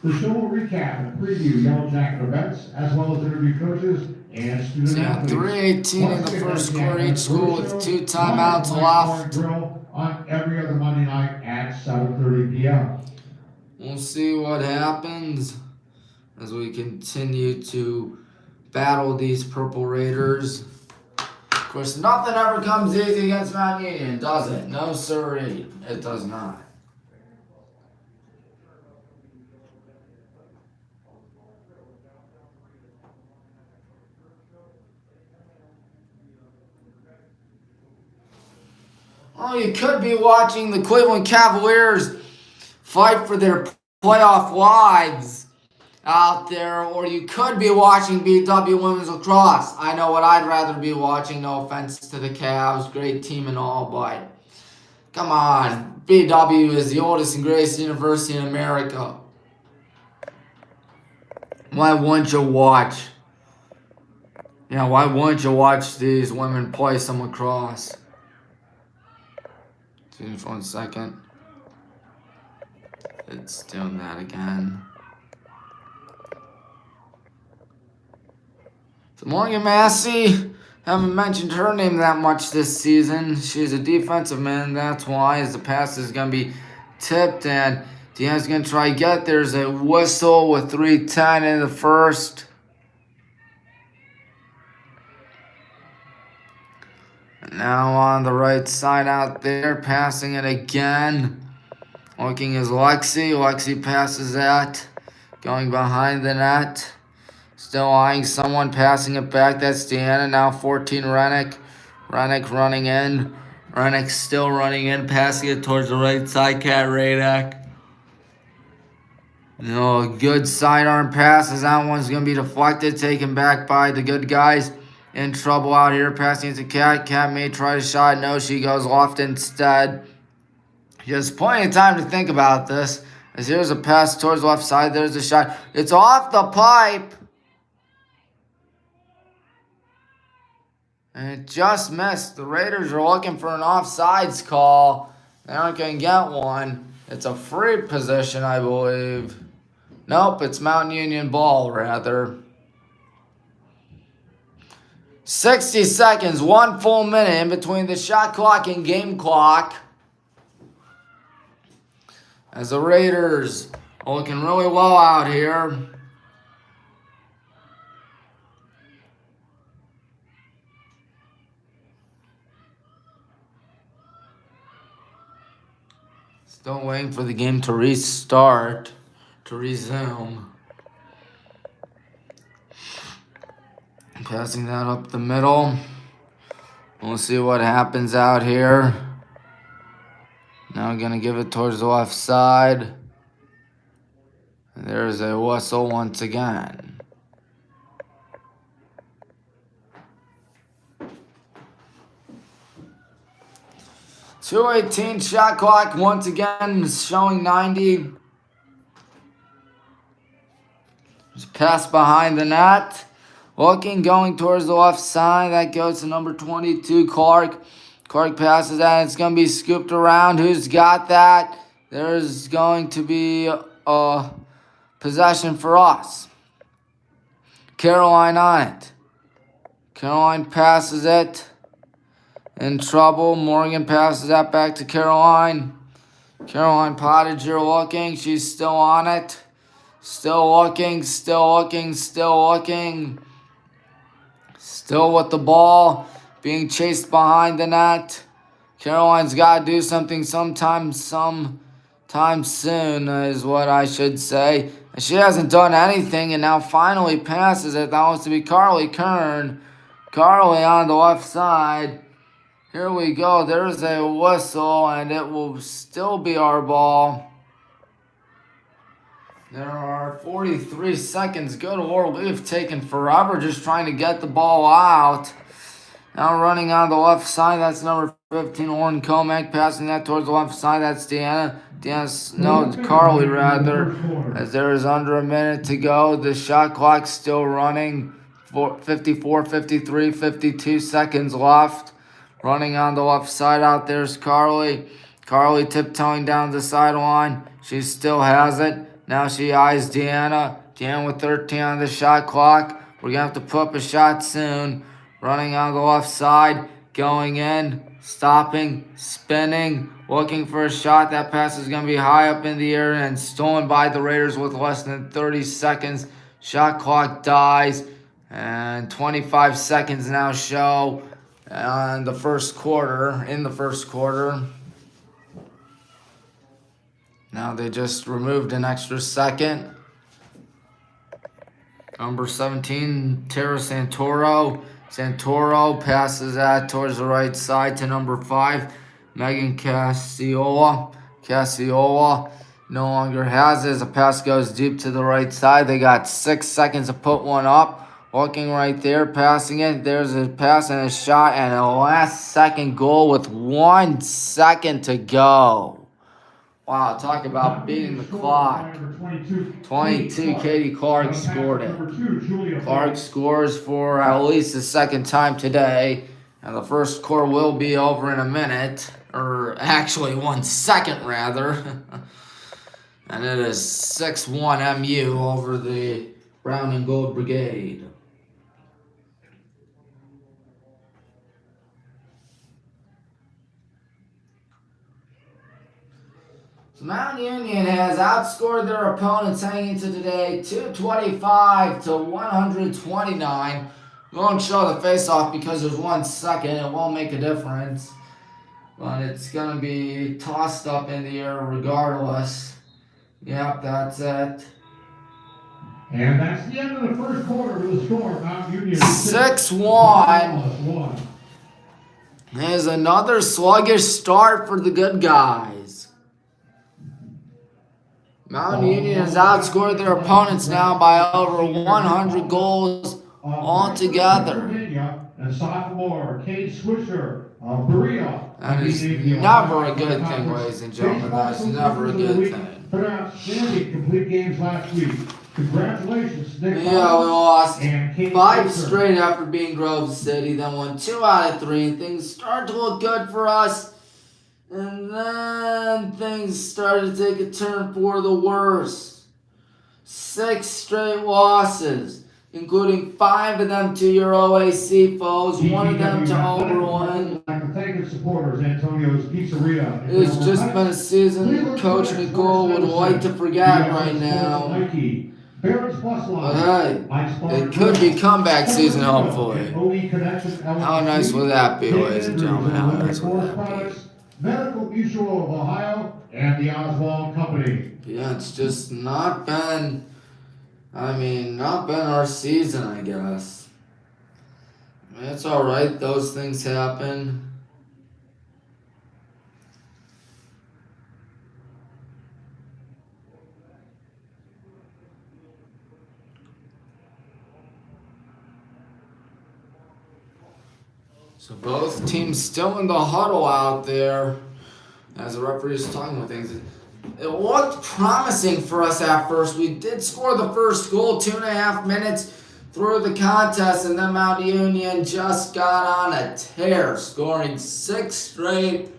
The show will recap and preview Yellow Jacket events, as well as interview coaches and student athletes. 3:18 in the first quarter, each school with 2 timeouts left. On every other Monday night at 7:30 p.m. We'll see what happens as we continue to battle these Purple Raiders. Of course, nothing ever comes easy against Mount Union, does it? No, sirree. It does not. Oh, you could be watching the Cleveland Cavaliers fight for their playoff lives out there, or you could be watching BW Women's Lacrosse. I know what I'd rather be watching, no offense to the Cavs, great team and all, but come on. BW is the oldest and greatest university in America. Why wouldn't you watch? Yeah, why wouldn't you watch these women play some lacrosse? For 1 second. It's doing that again. So Morgan Massey, haven't mentioned her name that much this season. She's a defensive man. That's why, as the pass is going to be tipped, and Deanna's going to try to get. There's a whistle with 3:10 in the first. Now on the right side out there, passing it again. Looking is Lexi. Lexi passes that. Going behind the net. Still eyeing someone, passing it back. That's Deanna. Now 14, Rennick. Rennick running in. Rennick still running in, passing it towards the right side. Kat Radek. No, good sidearm passes. That one's going to be deflected, taken back by the good guys. In trouble out here, passing it to Kat. Kat may try a shot. No, she goes left instead. Just plenty of time to think about this. As here's a pass towards the left side. There's a shot. It's off the pipe. And it just missed. The Raiders are looking for an offsides call. They aren't going to get one. It's a free position, I believe. Nope, it's Mountain Union ball, rather. 60 seconds, 1 full minute in between the shot clock and game clock. as the Raiders are looking really well out here. Still waiting for the game to restart, to resume. Passing that up the middle. We'll see what happens out here. Now going to give it towards the left side. And there's a whistle once again. .218 shot clock once again is showing 90. Just pass behind the net. Looking, going towards the left side. That goes to number 22, Clark. Clark passes that. It's going to be scooped around. Who's got that? There's going to be a possession for us. Caroline on it. Caroline passes it. In trouble. Morgan passes that back to Caroline. Caroline Pottinger looking. She's still on it. Still looking, still looking, still looking. Still with the ball. Being chased behind the net. Caroline's got to do something sometime soon is what I should say. She hasn't done anything and now finally passes it. That wants to be Carly Kern. Carly on the left side. Here we go. There's a whistle, and it will still be our ball. There are 43 seconds. Good Lord, we've taken forever just trying to get the ball out. Now running on the left side, that's number 15, Lauren Comack. Passing that towards the left side, that's Deanna. Carly rather. As there is under a minute to go. The shot clock's still running. 54, 53, 52 seconds left. Running on the left side out there's Carly. Carly tiptoeing down the sideline. She still has it. Now she eyes Deanna. Deanna with 13 on the shot clock. We're going to have to put up a shot soon. Running on the left side. Going in. Stopping. Spinning. Looking for a shot. That pass is going to be high up in the air and stolen by the Raiders with less than 30 seconds. Shot clock dies. And 25 seconds now show. In the first quarter. Now they just removed an extra second. Number 17, Tara Santoro. Santoro passes that towards the right side to number 5, Megan Casiola. Casiola no longer has it as the pass goes deep to the right side. They got 6 seconds to put one up. Walking right there, passing it. There's a pass and a shot and a last second goal with 1 second to go. Wow, talk about beating the clock. 22, Katie Clark scored it. Clark scores for at least the second time today. And the first quarter will be over in a minute. Or actually 1 second rather. And it is 6-1 MU over the Brown and Gold Brigade. Mount Union has outscored their opponents heading into today 225 to 129. We won't show the face-off because there's 1 second. It won't make a difference. But it's going to be tossed up in the air regardless. Yep, that's it. And that's the end of the first quarter with the score. Mount Union 6-1. There's another sluggish start for the good guys. Mount Union has outscored their opponents now by over 100 goals altogether. And sophomore Kate Swisher of Berea. That is never a good thing, ladies and gentlemen. That's never a good thing. Put outstanding complete games last week. Congratulations, Nick. Yeah, we lost 5 straight after being Grove City, then won 2 out of 3. Things started to look good for us. And then things started to take a turn for the worse. 6 straight losses, including 5 of them to your OAC foes, 1 of them to Oberlin. supporters, Antonio's Pizzeria. It's just been a season Coach Nicole would like to forget right now. But hey, it could be comeback season, hopefully. How nice would that be, ladies and gentlemen? How nice would that be? Medical Mutual of Ohio and the Oswald Company. Yeah, it's just not been, not been our season, I guess. It's alright, those things happen. So both teams still in the huddle out there as the referee is talking with things. It looked promising for us at first. We did score the first goal 2.5 minutes through the contest, and then Mount Union just got on a tear, scoring 6 straight.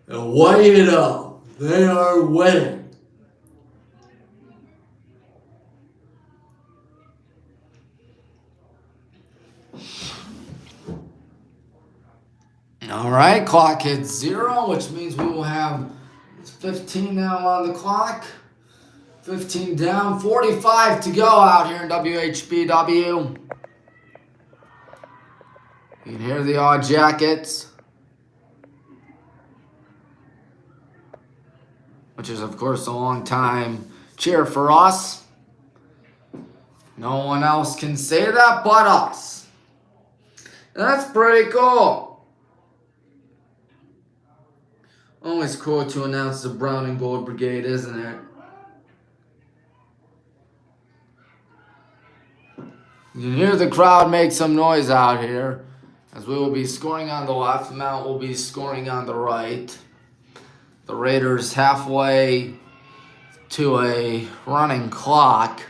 And what do you know? They are winning. All right, clock hits 0, which means we will have 15 now on the clock. 15 down, 45 to go out here in WHBW. You can hear the All Jackets, which is, of course, a long time cheer for us. No one else can say that but us. That's pretty cool. Always cool to announce the Brown and Gold Brigade, isn't it? You can hear the crowd make some noise out here, as we will be scoring on the left. Mount will be scoring on the right. The Raiders halfway to a running clock.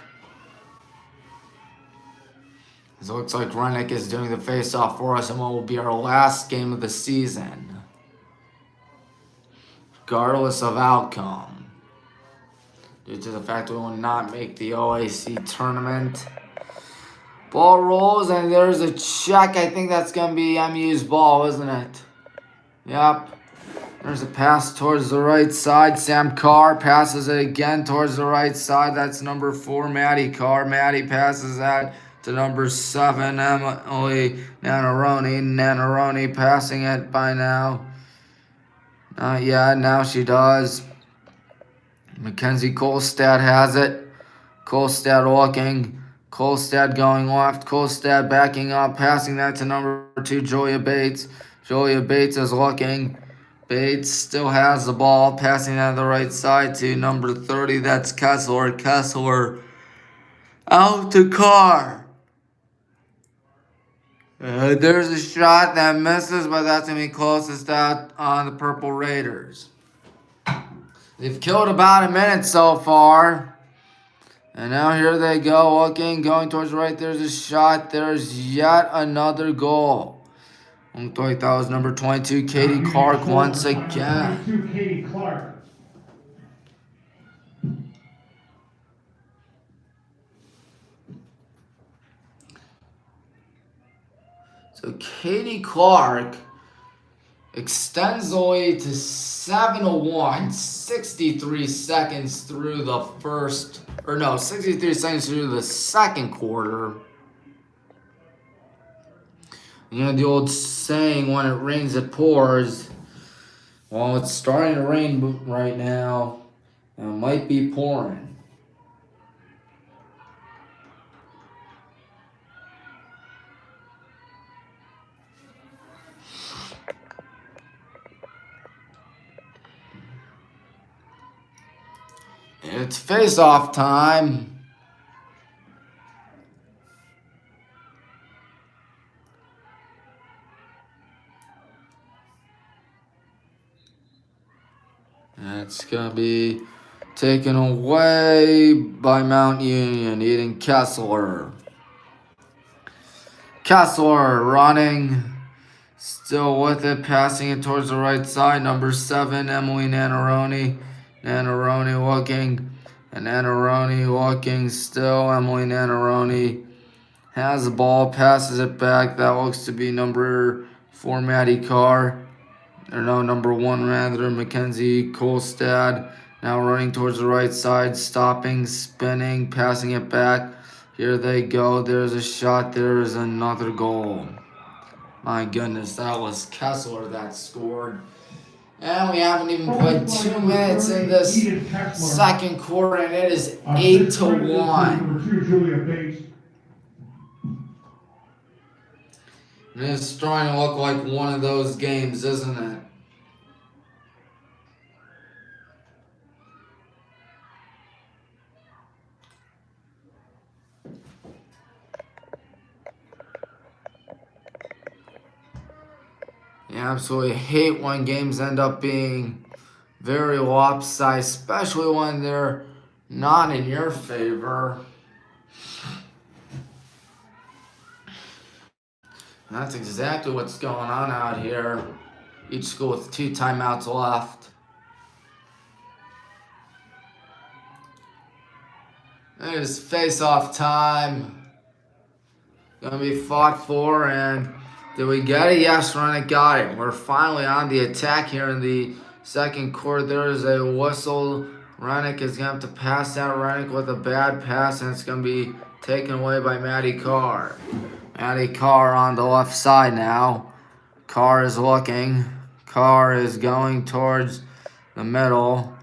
It looks like Rennick is doing the face-off for us in what will be our last game of the season, regardless of outcome, due to the fact we will not make the OAC tournament. Ball rolls, and there's a check. I think that's going to be MU's ball, isn't it? Yep. There's a pass towards the right side. Sam Carr passes it again towards the right side. That's number 4, Maddie Carr. Maddie passes that to number 7, Emily Nanaroni. Nanaroni passing it by now. Not yet. Now she does. Mackenzie Kolstad has it. Kolstad looking. Kolstad going left. Kolstad backing up. Passing that to number 2, Julia Bates. Julia Bates is looking. Bates still has the ball. Passing that to the right side to number 30. That's Kessler. Kessler out to Carr. There's a shot that misses, but that's going to be closest out on the Purple Raiders. They've killed about a minute so far. And now here they go, looking, going towards the right. There's a shot. There's yet another goal. I thought that was number 22, Katie Clark, once again. 22, Katie Clark. So Katie Clark extends the lead to 7-1, 63 seconds through the 63 seconds through the second quarter. You know the old saying, when it rains, it pours. Well, it's starting to rain right now, and it might be pouring. It's face-off time. It's going to be taken away by Mount Union, Eden Kessler. Kessler running, still with it, passing it towards the right side. Number 7, Emily Nanaroni. Nanaroni looking, and Nanaroni looking still. Emily Nanaroni has the ball, passes it back. That looks to be number for Maddie Carr. Or no, number 1 rather, Mackenzie Kolstad. Now running towards the right side, stopping, spinning, passing it back. Here they go. There's a shot. There is another goal. My goodness, that was Kessler that scored. And we haven't even played 2 minutes in this second quarter, and it is 8-1. And it's starting to look like one of those games, isn't it? I absolutely hate when games end up being very lopsided, especially when they're not in your favor. And that's exactly what's going on out here. Each school with 2 timeouts left. It is face-off time. Gonna be fought for, and did we get it? Yes, Rennick got it. We're finally on the attack here in the second quarter. There is a whistle. Rennick is going to have to pass that. Rennick with a bad pass, and it's going to be taken away by Maddie Carr. Maddie Carr on the left side now. Carr is looking. Carr is going towards the middle.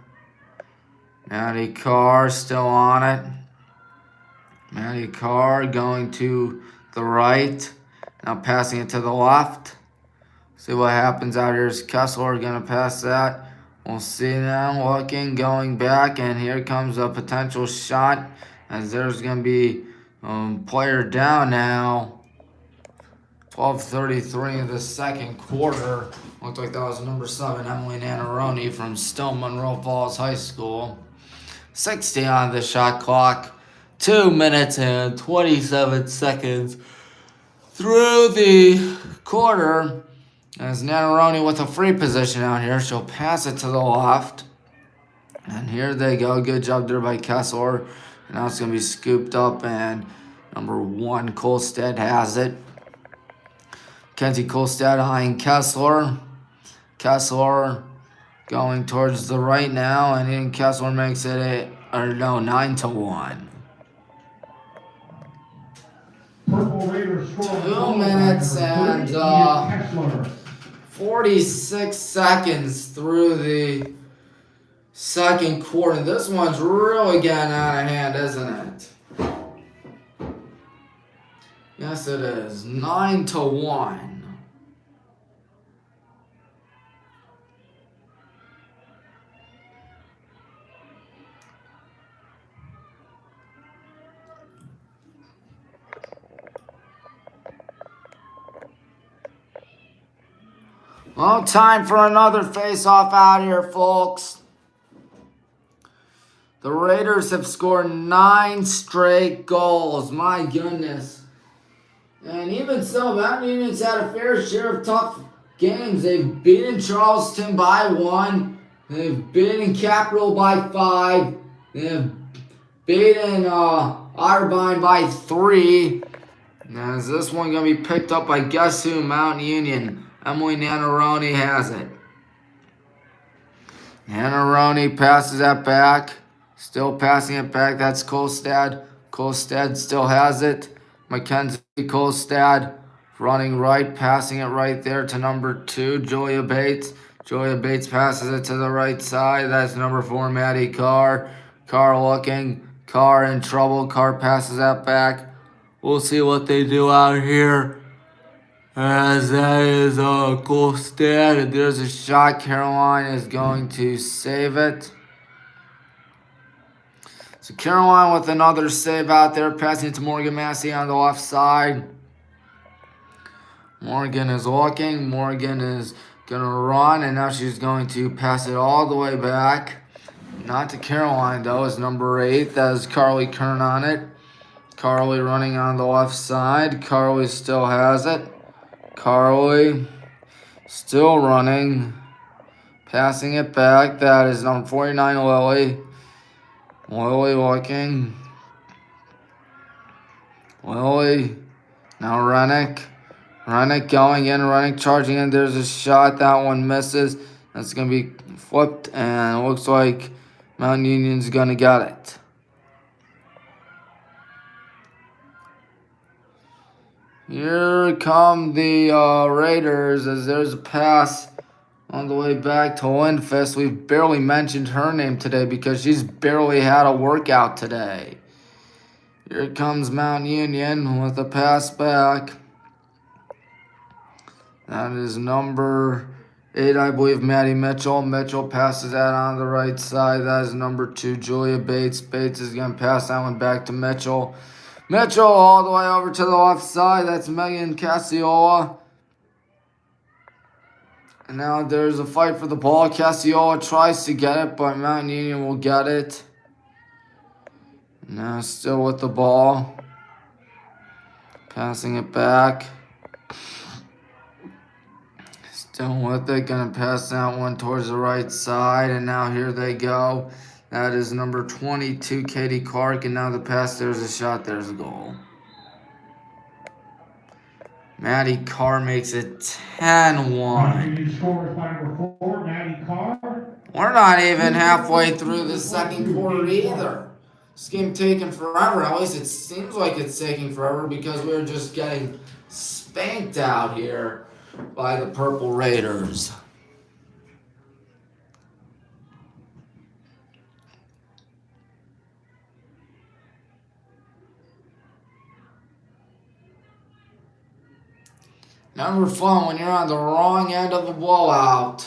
Maddie Carr still on it. Maddie Carr going to the right. Now passing it to the left. See what happens out here. Is Kessler going to pass that? We'll see now. Looking, going back, and here comes a potential shot. As there's going to be player down now. 12:33 in the second quarter. Looked like that was number 7, Emily Nanneroni from Still Monroe Falls High School. 60 on the shot clock. 2 minutes and 27 seconds through the quarter. As Nanneroni with a free position out here. She'll pass it to the left. And here they go. Good job there by Kessler. And now it's going to be scooped up, and number 1, Kolstad has it. Kenzie Kolstad eyeing Kessler. Kessler going towards the right now, and then Kessler makes it 9-1. 2 minutes and 46 seconds through the second quarter. This one's really getting out of hand, isn't it? Yes, it is. 9-1. Well, time for another face-off out here, folks. The Raiders have scored 9 straight goals. My goodness. And even so, Mountain Union's had a fair share of tough games. They've beaten Charleston by 1. They've beaten Capital by 5. They've beaten Irvine by 3. Now, is this one going to be picked up by guess who? Mountain Union. Emily Nanneroni has it. Nanneroni passes that back. Still passing it back. That's Kolstad. Kolstad still has it. Mackenzie Kolstad running right, passing it right there to number 2, Julia Bates. Julia Bates passes it to the right side. That's number 4, Maddie Carr. Carr looking. Carr in trouble. Carr passes that back. We'll see what they do out here. As that is Kolstad. There's a shot. Caroline is going to save it. So Caroline with another save out there, passing it to Morgan Massey on the left side. Morgan is looking. Morgan is going to run, and now she's going to pass it all the way back. Not to Caroline, though. It's number 8. That is Carly Kern on it. Carly running on the left side. Carly still has it. Carly still running. Passing it back. That is number 49, Lily. Lily looking. Lily. Now Rennick. Renick going in, Renick charging in. There's a shot. That one misses. That's going to be flipped, and it looks like Mount Union's going to get it. Here come the Raiders as there's a pass on the way back to Lindfist. We've barely mentioned her name today because she's barely had a workout today. Here comes Mount Union with a pass back. That is number 8, I believe, Maddie Mitchell. Mitchell passes that on the right side. That is number 2, Julia Bates. Bates is going to pass that one back to Mitchell. Mitchell all the way over to the left side. That's Megan Casiola. And now there's a fight for the ball. Casiola tries to get it, but Mount Union will get it. Now still with the ball. Passing it back. Still with it. Going to pass that one towards the right side. And now here they go. That is number 22, Katie Clark. And now the pass. There's a shot. There's a goal. Maddie Carr makes it 10-1. Scores by number 4, Maddie Carr. We're not even halfway through the second quarter either. This game taking forever. At least it seems like it's taking forever because we're just getting spanked out here by the Purple Raiders. Never fun when you're on the wrong end of the blowout.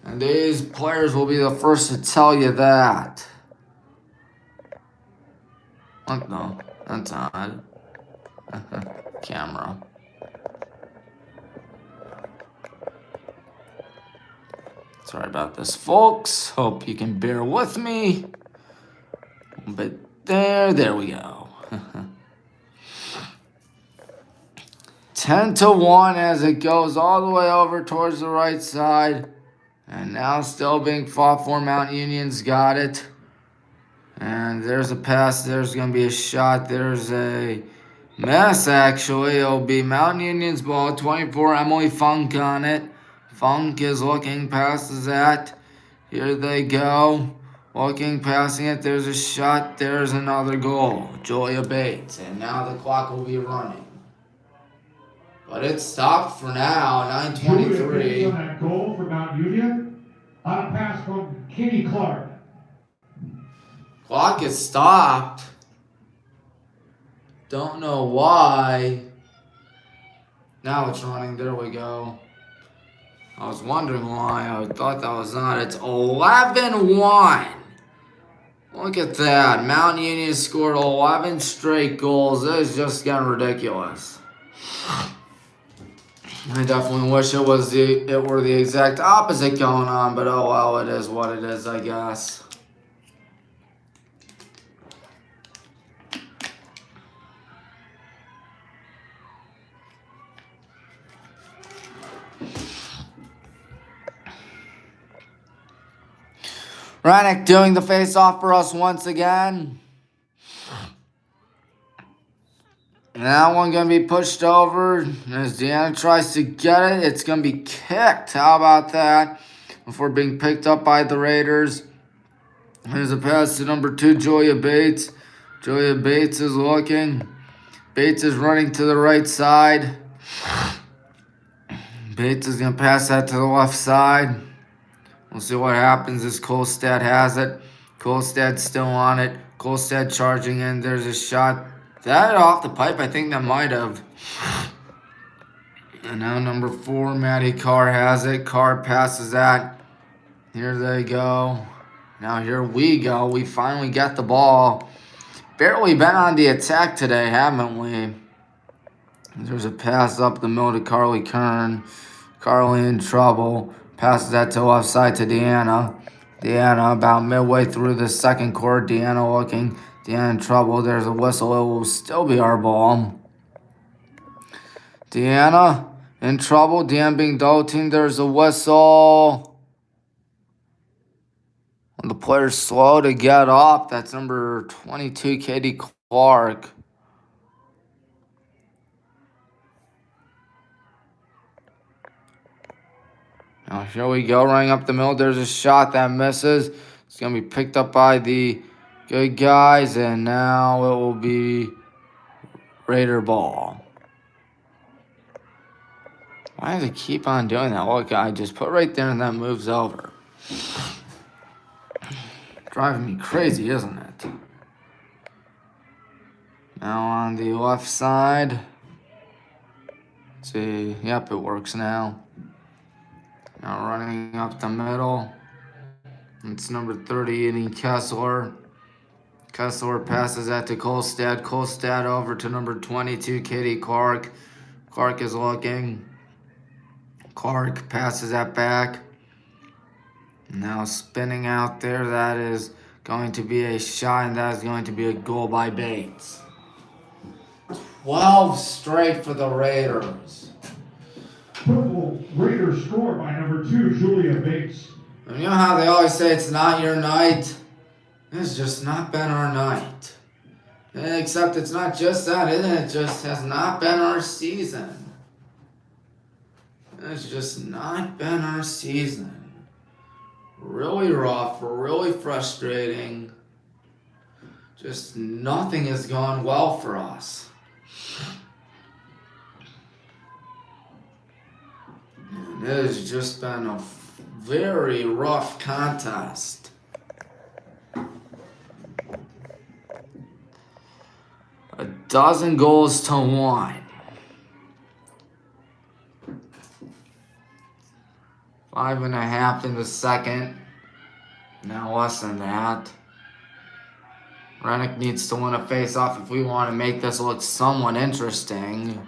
And these players will be the first to tell you that. What? No, that's odd. Camera. Sorry about this, folks. Hope you can bear with me. But there we go. 10-1 as it goes all the way over towards the right side. And now still being fought for. Mount Union's got it. And there's a pass. There's going to be a shot. There's a mess, actually. It'll be Mount Union's ball. 24, Emily Funk on it. Funk is looking, passes that. Here they go. Looking, passing it. There's a shot. There's another goal. Julia Bates. And now the clock will be running. But it's stopped for now, 9:23. On that goal for Mount Union. On a pass from Katie Clark. Clock is stopped. Don't know why. Now it's running. There we go. I was wondering why. I thought that was not. It's 11-1. Look at that. Mount Union scored 11 straight goals. This is just getting ridiculous. I definitely wish it were the exact opposite going on, but oh well, it is what it is, I guess. Renick doing the face-off for us once again. And that one going to be pushed over. As Deanna tries to get it, it's going to be kicked. How about that? Before being picked up by the Raiders. There's a pass to number 2, Julia Bates. Julia Bates is looking. Bates is running to the right side. Bates is going to pass that to the left side. We'll see what happens as Kolstad has it. Kolstad's still on it. Kolstad charging in. There's a shot. That off the pipe, I think that might have. And now number 4, Maddie Carr has it. Carr passes that. Here they go. Now here we go. We finally got the ball. Barely been on the attack today, haven't we? There's a pass up the middle to Carly Kern. Carly in trouble. Passes that to left side to Deanna. Deanna about midway through the second quarter. Deanna looking. Deanna in trouble. There's a whistle. It will still be our ball. Deanna in trouble. Deanna being double teamed. There's a whistle. And the player's slow to get off. That's number 22, Katie Clark. Now here we go, running up the middle. There's a shot that misses. It's going to be picked up by the good guys, and now it will be Raider ball. Why does it keep on doing that? Look, I just put right there and that moves over. Driving me crazy, isn't it? Now on the left side. Let's see. Yep, it works now. Now running up the middle. It's number 30, Ian Kessler. Kessler passes that to Kolstad. Kolstad over to number 22, Katie Clark. Clark is looking. Clark passes that back. Now spinning out there. That is going to be a shot, and that is going to be a goal by Bates. 12 straight for the Raiders. Purple Raiders score by number 2, Julia Bates. And you know how they always say it's not your night? It's just not been our night. Except it's not just that, isn't it? It just has not been our season. It's just not been our season. Really rough, really frustrating. Just nothing has gone well for us. And it has just been a very rough contest. A dozen goals to 1. 5.5 in the second. Now less than that. Rennick needs to win a face-off if we want to make this look somewhat interesting.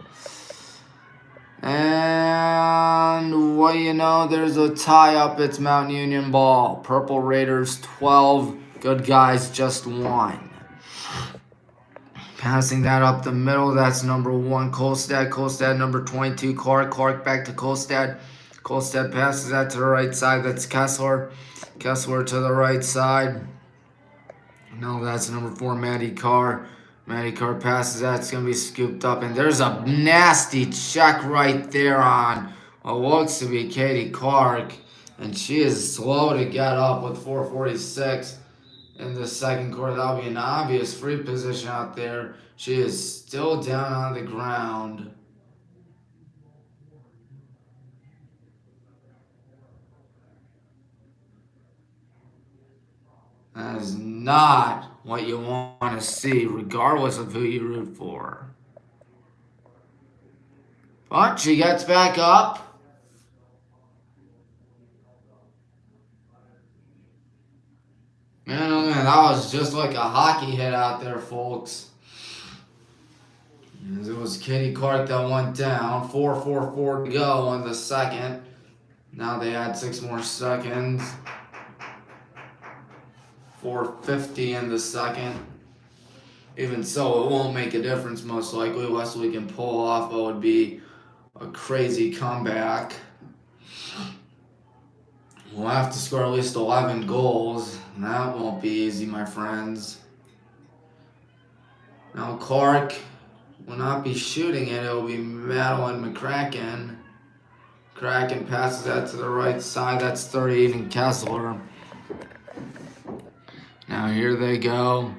And, well, you know, there's a tie-up. It's Mount Union ball. Purple Raiders 12. Good guys just 1. Passing that up the middle. That's number 1, Kolstad. Kolstad, number 22, Clark. Clark back to Kolstad. Kolstad passes that to the right side. That's Kessler. Kessler to the right side. No, that's number 4, Maddie Carr. Maddie Carr passes that. It's going to be scooped up. And there's a nasty check right there on what looks to be Katie Clark. And she is slow to get up with 4:46 in the second quarter. That'll be an obvious free position out there. She is still down on the ground. That is not what you want to see, regardless of who you root for. But she gets back up. Man, oh man, that was just like a hockey hit out there, folks. It was Katie Clark that went down. 4:44 to go in the second. Now they add 6 more seconds. 4:50 in the second. Even so, it won't make a difference most likely. Wesley can pull off what would be a crazy comeback. We'll have to score at least 11 goals. And that won't be easy, my friends. Now Clark will not be shooting it. It will be Madeline McCracken. Kraken passes that to the right side. That's 38 in Kessler. Now here they go.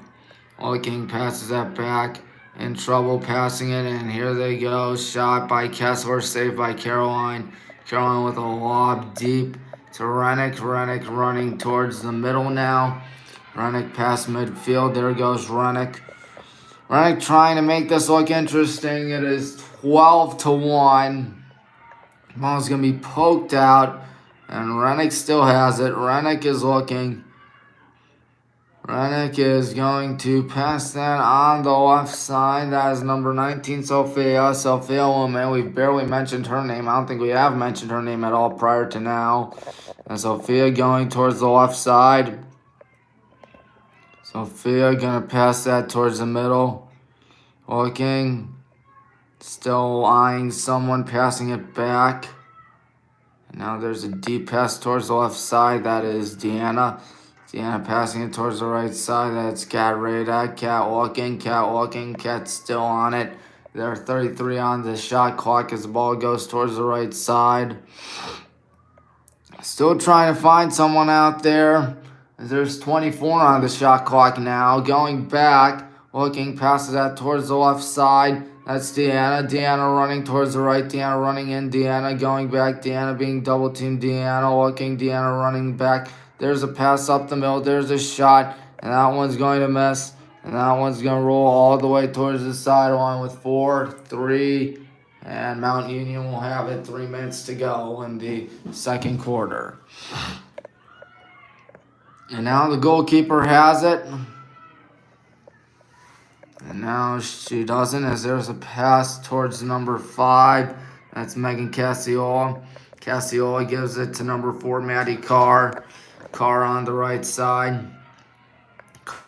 King passes that back. In trouble passing it. And here they go. Shot by Kessler. Saved by Caroline. Caroline with a lob deep to Rennick. Rennick running towards the middle now. Rennick past midfield. There goes Rennick. Rennick trying to make this look interesting. It is 12-1. Ball's going to be poked out. And Rennick still has it. Rennick is looking. Rennick is going to pass that on the left side. That is number 19, Sophia. Sophia Woman. We've barely mentioned her name. I don't think we have mentioned her name at all prior to now. And Sophia going towards the left side. Sophia going to pass that towards the middle. Looking. Still eyeing someone, passing it back. And now there's a deep pass towards the left side. That is Deanna. Deanna passing it towards the right side. That's Cat Rada. Cat looking. Cat's still on it. They're 33 on the shot clock as the ball goes towards the right side. Still trying to find someone out there. There's 24 on the shot clock now. Going back, looking, passes that towards the left side. That's Deanna. Deanna running towards the right. Deanna running in. Deanna going back. Deanna being double teamed. Deanna looking. Deanna running back. There's a pass up the middle. There's a shot. And that one's going to miss. And that one's going to roll all the way towards the sideline with 4, 3, and Mount Union will have it. 3 minutes to go in the second quarter. And now the goalkeeper has it. And now she doesn't, as there's a pass towards number 5. That's Megan Cassiola. Cassiola gives it to number 4, Maddie Carr. Carr on the right side.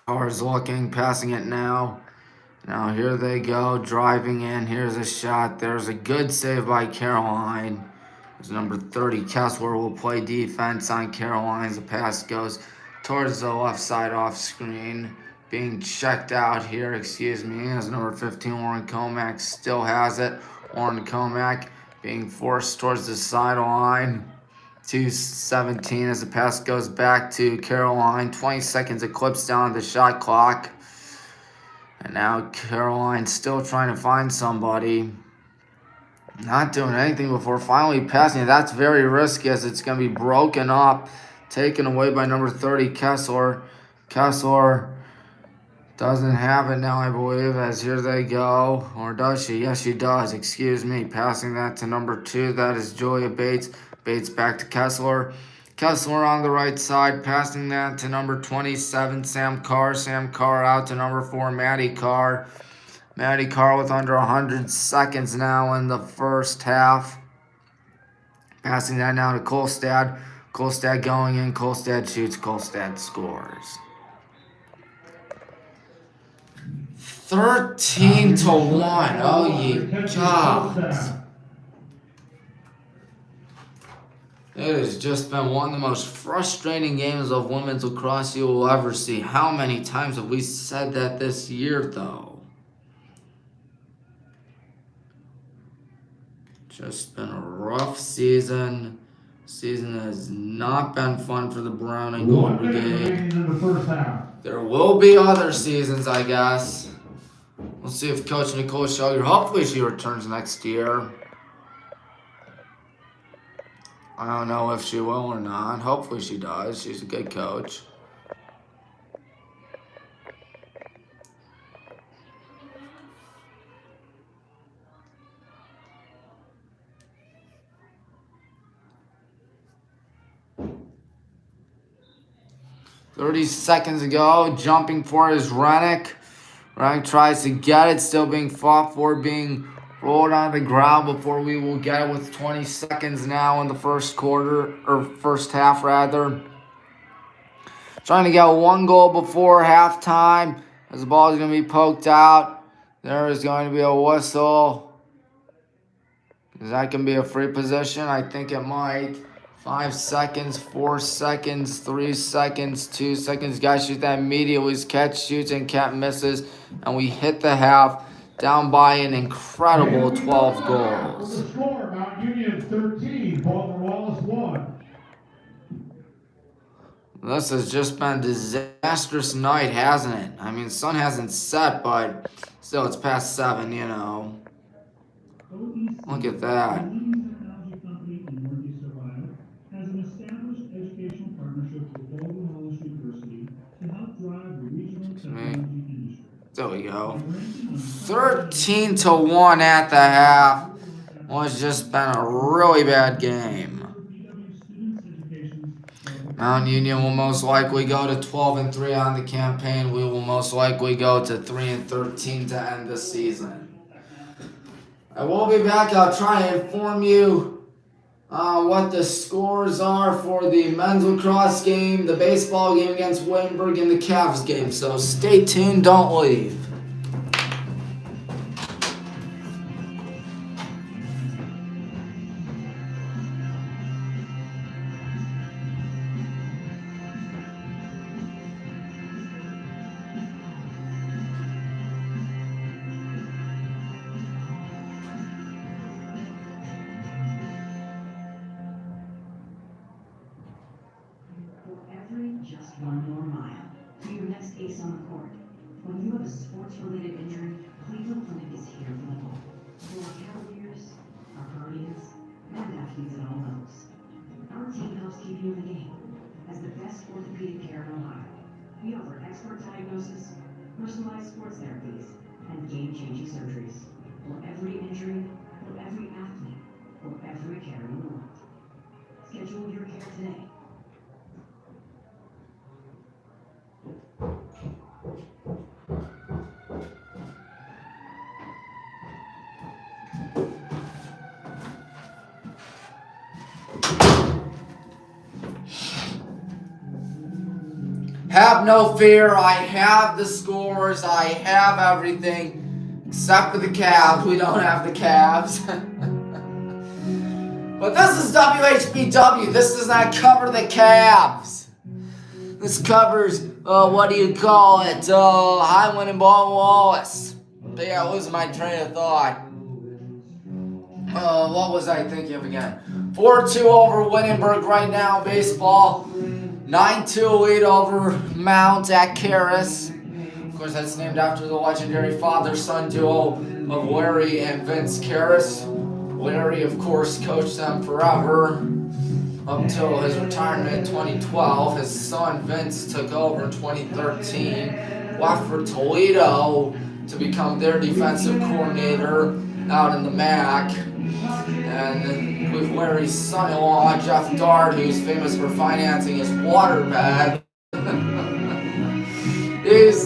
Carr's looking, passing it now. Now here they go, driving in. Here's a shot. There's a good save by Caroline. There's number 30, Kessler, will play defense on Caroline as the pass goes towards the left side off screen. Being checked out here, excuse me, as number 15, Lauren Comack, still has it. Lauren Comack being forced towards the sideline. 2:17 as the pass goes back to Caroline. 20 seconds eclipsed down the shot clock. And now Caroline still trying to find somebody. Not doing anything before finally passing it. That's very risky as it's going to be broken up. Taken away by number 30, Kessler. Kessler doesn't have it now, I believe, as here they go. Or does she? Yes, she does. Excuse me. Passing that to number 2. That is Julia Bates. Bates back to Kessler. Kessler on the right side, passing that to number 27, Sam Carr. Sam Carr out to number 4, Maddie Carr. Maddie Carr with under 100 seconds now in the first half. Passing that now to Kolstad. Kolstad going in. Kolstad shoots. Kolstad scores. 13-1. Oh, ye gods. It has just been one of the most frustrating games of women's lacrosse you will ever see. How many times have we said that this year, though? Just been a rough season. Season has not been fun for the Brown and Gold Brigade. There will be other seasons, I guess. We'll see if Coach Nicole Schugger, hopefully she returns next year. I don't know if she will or not. Hopefully she does. She's a good coach. "30 seconds ago, jumping for his Rennick. Rennick tries to get it, still being fought for, being rolled on the ground before we will get it with 20 seconds now in the first quarter, or first half rather. Trying to get 1 goal before halftime as the ball is going to be poked out. There is going to be a whistle. That can be a free position. I think it might. 5 seconds, 4 seconds, 3 seconds, 2 seconds. Guys shoot that immediately. Catch, shoots, and Cat misses. And we hit the half. Down by an incredible 12 goals. The score, Mount Union 13, Baldwin Wallace 1. This has just been a disastrous night, hasn't it? I mean, the sun hasn't set, but still, it's past 7, you know. Look at that. There we go. 13-1 at the half. Well, it's just been a really bad game. Mount Union will most likely go to 12-3 on the campaign. We will most likely go to 3-13 to end the season. I will be back. I'll try and inform you what the scores are for the men's lacrosse game, the baseball game against Wittenberg, and the Cavs game. So stay tuned. Don't leave. ace on the court. When you have a sports-related injury, Cleveland Clinic is here for them all. For our Cavaliers, our Guardians, and athletes at all levels. Our team helps keep you in the game. As the best orthopedic care in Ohio, we offer expert diagnosis, personalized sports therapies, and game-changing surgeries. For every injury, for every athlete, for every care in the world. Schedule your care today. Have no fear, I have the scores, I have everything, except for the Cavs. We don't have the Cavs. But this is WHBW, this does not cover the Cavs. This covers, what do you call it, Highland and Baldwin Wallace. But yeah, losing my train of thought. What was I thinking of again? 4-2 over Wittenberg right now, baseball. 9-2 lead over Mount at Karis. Of course, that's named after the legendary father-son duo of Larry and Vince Karis. Larry, of course, coached them forever up till his retirement in 2012. His son Vince took over in 2013, left for Toledo to become their defensive coordinator out in the MAC. And with Larry's son-in-law, Jeff Dart, who's famous for financing his waterbed, he's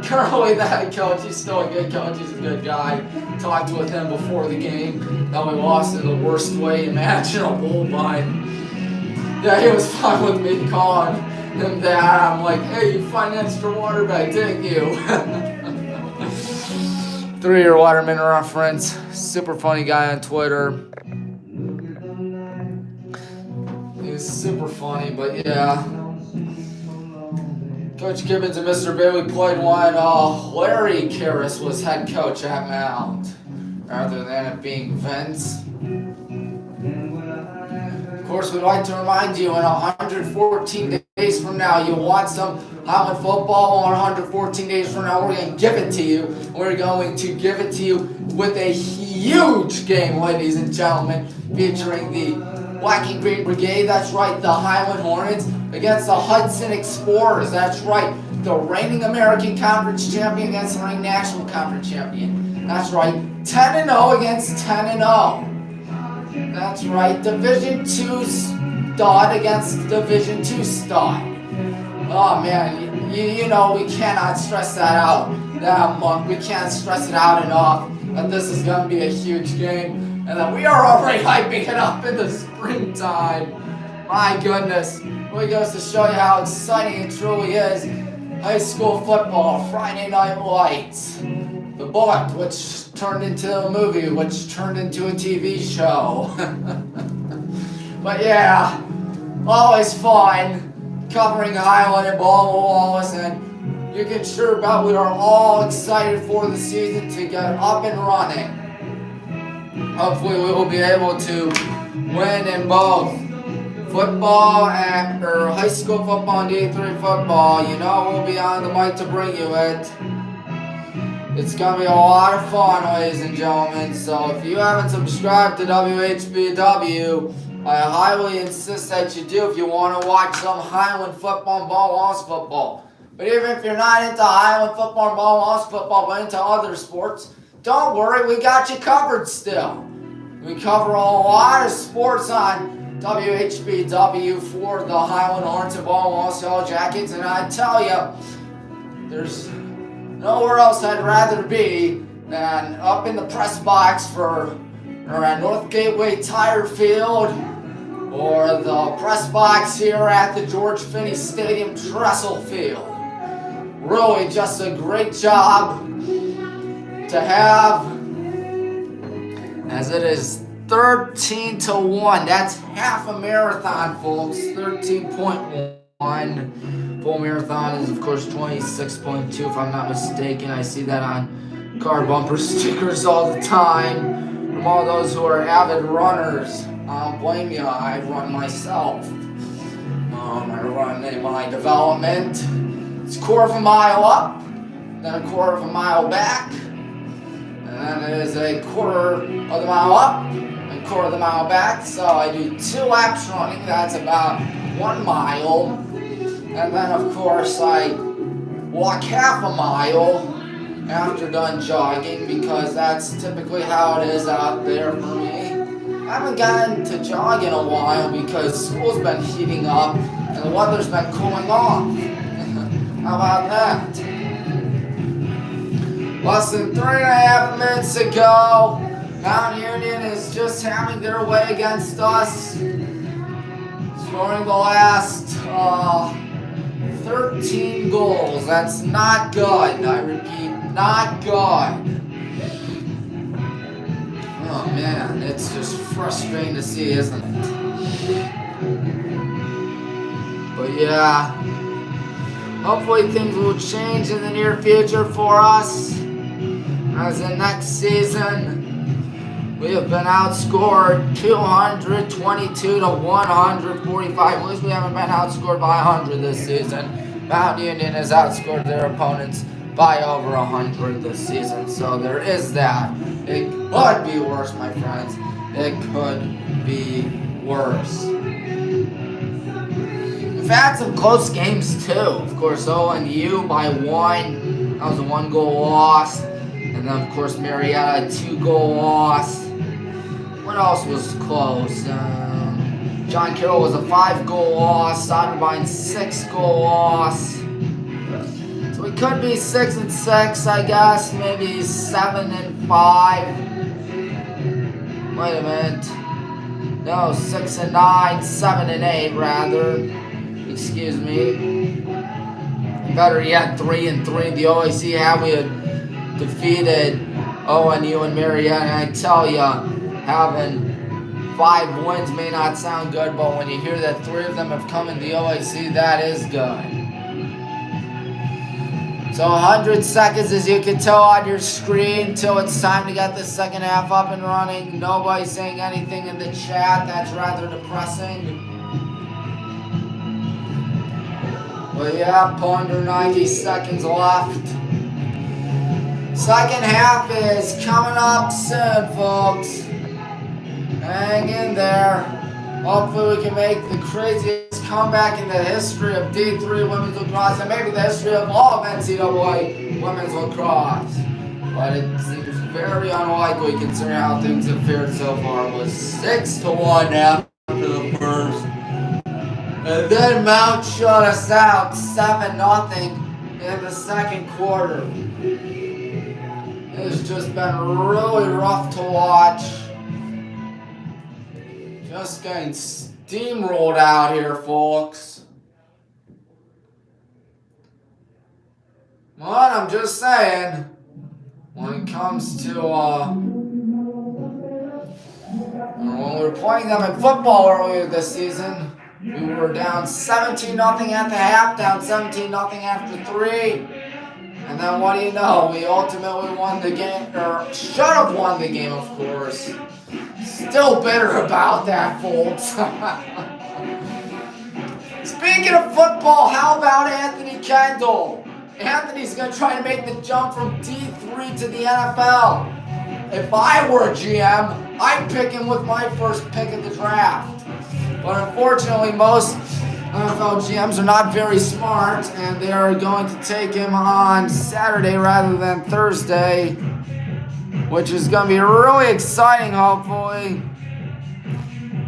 currently the head coach. He's still a good coach. He's a good guy. Talked with him before the game. Now we lost in the worst way imaginable, but yeah, he was fine with me calling him that. I'm like, hey, you financed your waterbed, didn't you? 3-year Waterman reference. Super funny guy on Twitter. He's super funny, but yeah. Coach Gibbons and Mr. Bailey played when Larry Karis was head coach at Mount, rather than it being Vince. Of course, we'd like to remind you, in 114 days from now, you want some Highland football. 114 days from now, we're going to give it to you. We're going to give it to you with a huge game, ladies and gentlemen, featuring the Black and Green Brigade. That's right, the Highland Hornets against the Hudson Explorers. That's right, the reigning American Conference champion against the reigning National Conference champion. That's right, 10-0 against 10-0. That's right, Division II stud against Division II stud. Oh man, you know, we cannot stress that out that much. We can't stress it out enough that this is going to be a huge game and that we are already hyping it up in the springtime. My goodness, it goes to show you how exciting it truly is. High school football, Friday Night Lights. The book, which turned into a movie, which turned into a TV show. But yeah, always fun covering Highland and Baldwin Wallace, and you can sure bet we are all excited for the season to get up and running. Hopefully we will be able to win in both football or high school football and D3 football. You know we'll be on the mic to bring you it. It's going to be a lot of fun, ladies and gentlemen. So if you haven't subscribed to WHBW, I highly insist that you do if you want to watch some Highland football and Baldwin Wallace football. But even if you're not into Highland football and Baldwin Wallace football, but into other sports, don't worry, we got you covered still. We cover a lot of sports on WHBW for the Highland Hornets and Baldwin Wallace Yellow Jackets, and I tell you, there's nowhere else I'd rather be than up in the press box or at North Gateway Tire Field, or the press box here at the George Finney Stadium Trestle Field. Really just a great job to have, as it is 13-1. That's half a marathon, folks. 13.1. Full marathon is, of course, 26.2, if I'm not mistaken. I see that on car bumper stickers all the time from all those who are avid runners. I don't blame you. I run myself. I run in my development. It's a quarter of a mile up, then a quarter of a mile back, and then it is a quarter of the mile up, and a quarter of the mile back. So I do 2 laps running, that's about 1 mile. And then of course I walk half a mile after done jogging, because that's typically how it is out there for me. I haven't gotten to jog in a while because school's been heating up and the weather's been cooling off. How about that? Less than 3.5 minutes to go. Mount Union is just having their way against us, scoring the last 13 goals. That's not good. I repeat, not good. Oh man, it's just frustrating to see, isn't it? But yeah, hopefully things will change in the near future for us, as in next season we have been outscored 222 to 145. At least we haven't been outscored by 100 this season. Mount Union has outscored their opponents by over 100 this season. So there is that. It could be worse, my friends. It could be worse. We've had some close games too. Of course, ONU by 1. That was a 1-goal loss. And then, of course, Marietta, a 2-goal loss. What else was close? John Carroll was a 5-goal loss. Soderbein, 6-goal loss. So we could be 6-6, I guess. Maybe 7-5. Wait a minute. No, 6-9, 7-8 rather. Excuse me. Better yet, 3-3. The OAC had we had defeated ONU and Marietta, and I tell ya, having 5 wins may not sound good, but when you hear that 3 of them have come in the OAC, that is good. So 100 seconds, as you can tell on your screen, till it's time to get the second half up and running. Nobody's saying anything in the chat. That's rather depressing. But yeah, under 90 seconds left. Second half is coming up soon, folks. Hang in there. Hopefully we can make the craziest comeback in the history of D3 women's lacrosse, and maybe the history of all of NCAA women's lacrosse. But it seems very unlikely considering how things have fared so far. It was 6-1 after the first. And then Mount shut us out 7-0 in the second quarter. It's just been really rough to watch. Just getting steamrolled out here, folks. But I'm just saying, when it comes to when we were playing them in football earlier this season, we were down 17-0 at the half, down 17-0 after 3. And then what do you know? We ultimately won the game, or should have won the game, of course. Still bitter about that, folks. Speaking of football, how about Anthony Kendall? Anthony's going to try to make the jump from D3 to the NFL. If I were a GM, I'd pick him with my first pick of the draft. But unfortunately, most NFL GMs are not very smart, and they are going to take him on Saturday rather than Thursday, which is going to be really exciting, hopefully.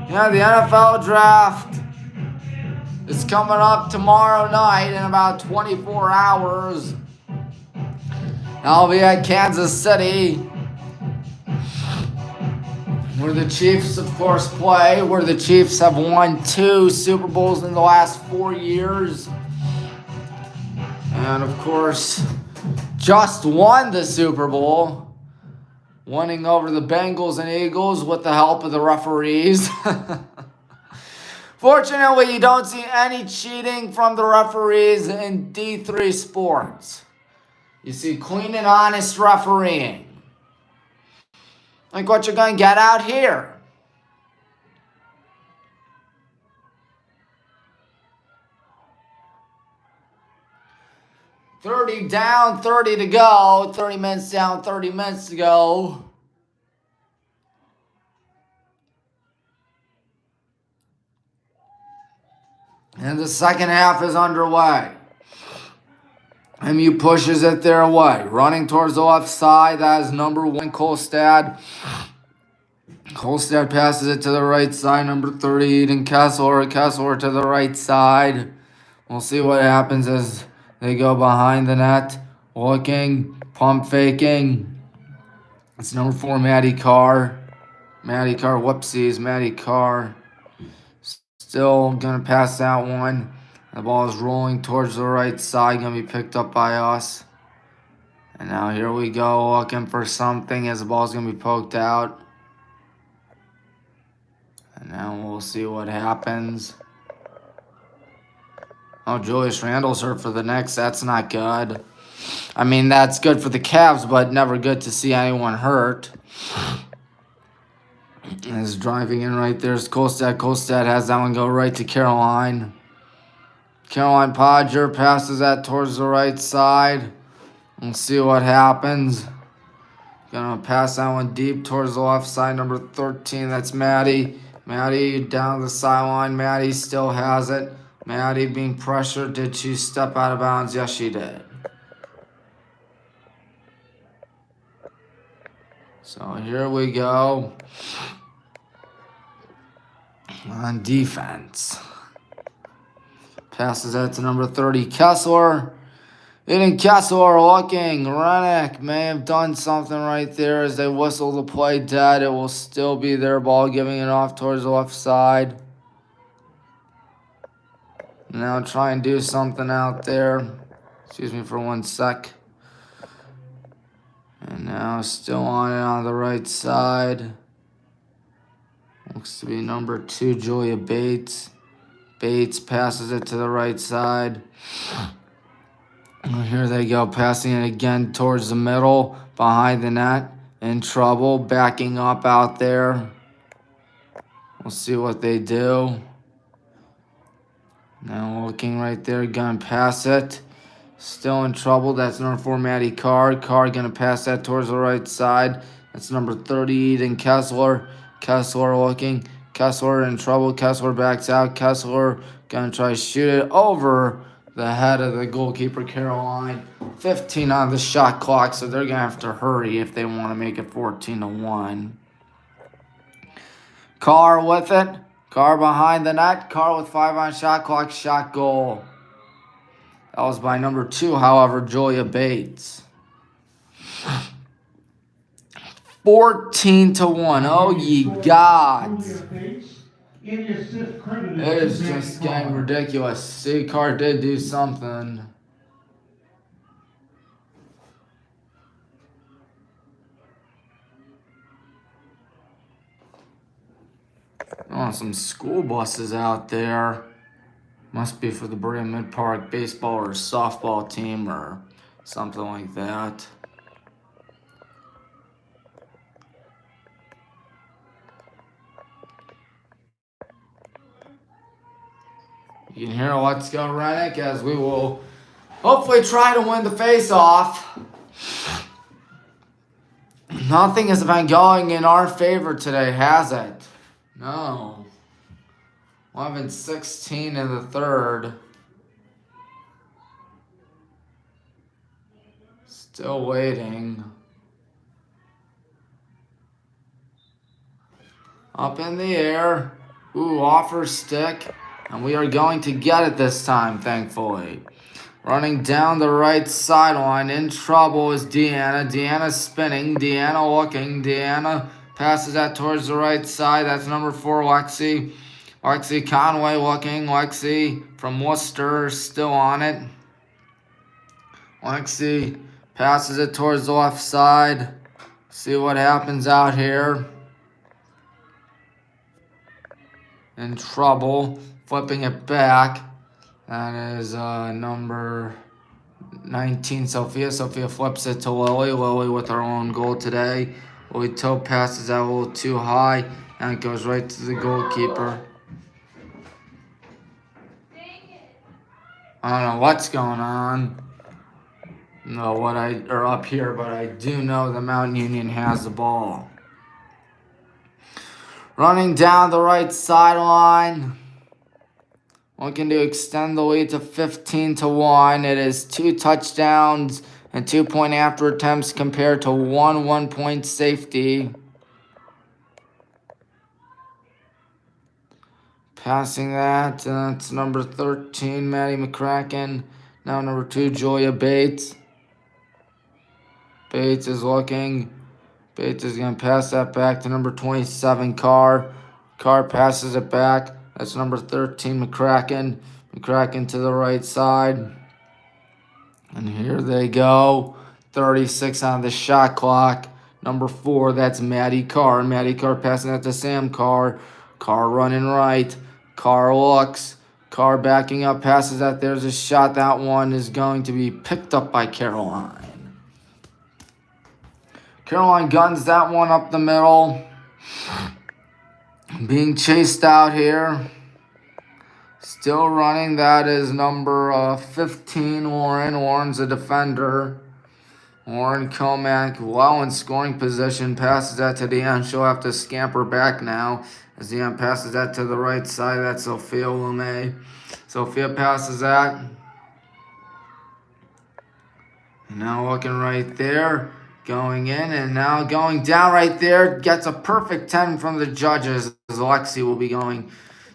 Yeah, the NFL draft is coming up tomorrow night in about 24 hours. I'll be at Kansas City, where the Chiefs, of course, play, where the Chiefs have won 2 Super Bowls in the last 4 years. And, of course, just won the Super Bowl, winning over the Bengals and Eagles with the help of the referees. Fortunately, you don't see any cheating from the referees in D3 sports. You see clean and honest refereeing. Like what you're going to get out here. 30 down, 30 to go. 30 minutes down, 30 minutes to go. And the second half is underway. MU pushes it their way. Running towards the left side. That is number 1, Kolstad. Kolstad passes it to the right side. Number 30, Eden Kessler. Kessler to the right side. We'll see what happens as they go behind the net. Looking, pump faking. It's number 4, Maddie Carr. Maddie Carr, whoopsies, Maddie Carr. Still going to pass that one. The ball is rolling towards the right side, going to be picked up by us. And now here we go, looking for something as the ball is going to be poked out. And now we'll see what happens. Oh, Julius Randle's hurt for the Knicks. That's not good. I mean, that's good for the Cavs, but never good to see anyone hurt. Is driving in right there is Kolstad. Kolstad has that one go right to Caroline. Caroline Podger passes that towards the right side. We'll see what happens. Gonna pass that one deep towards the left side. Number 13, that's Maddie. Maddie down the sideline. Maddie still has it. Maddie being pressured. Did she step out of bounds? Yes, she did. So here we go. On defense. Passes that to number 30, Kessler. Eden Kessler looking. Rennick may have done something right there as they whistle the play dead. It will still be their ball, giving it off towards the left side. Now try and do something out there. Excuse me for 1 sec. And now still on it on the right side. Looks to be number 2, Julia Bates. Bates passes it to the right side. Here they go, passing it again towards the middle, behind the net. In trouble, backing up out there. We'll see what they do. Now looking right there, gonna pass it. Still in trouble, that's number 4, Maddie Carr. Carr gonna pass that towards the right side. That's number 30, Eden Kessler. Kessler looking. Kessler in trouble. Kessler backs out. Kessler gonna try to shoot it over the head of the goalkeeper, Caroline. 15 on the shot clock, so they're gonna have to hurry if they want to make it 14-1. Carr with it. Carr behind the net. Carr with 5 on shot clock. Shot goal. That was by number 2, however, Julia Bates. 14-1. Oh, ye gods. It is just getting ridiculous. See, Carr did do something. Oh, some school buses out there. Must be for the Berea Mid Park baseball or softball team or something like that. You can hear Let's Go Rennick as we will hopefully try to win the face-off. Nothing has been going in our favor today, has it? No. 11-16 in the third. Still waiting. Up in the air. Ooh, offer stick. And we are going to get it this time, thankfully. Running down the right sideline. In trouble is Deanna. Deanna spinning. Deanna looking. Deanna passes that towards the right side. That's number 4, Lexi. Lexi Conway looking. Lexi from Worcester still on it. Lexi passes it towards the left side. See what happens out here. In trouble. Flipping it back. That is number 19, Sophia. Sophia flips it to Lily. Lily with her own goal today. Lily toe passes that a little too high. And it goes right to the goalkeeper. I don't know what's going on. up here, but I do know the Mount Union has the ball. Running down the right sideline. Looking to extend the lead to 15-1. It is 2 touchdowns and 2-point after attempts compared to 1 1-point safety. Passing that's number 13, Maddie McCracken. Now number 2, Julia Bates. Bates is looking. Bates is going to pass that back to number 27, Carr. Carr passes it back. That's number 13, McCracken. McCracken to the right side. And here they go. 36 on the shot clock. Number 4, that's Maddie Carr. Maddie Carr passing that to Sam Carr. Carr running right. Carr looks. Carr backing up, passes that. There's a shot. That one is going to be picked up by Caroline. Caroline guns that one up the middle. Being chased out here. Still running. That is number 15, Warren. Warren's a defender. Warren Comack, well in scoring position. Passes that to Deanne. She'll have to scamper back now. As Deanne passes that to the right side. That's Sophia Lume. Sophia passes that. And now looking right there. Going in and now going down right there. Gets a perfect 10 from the judges. As Lexi will be going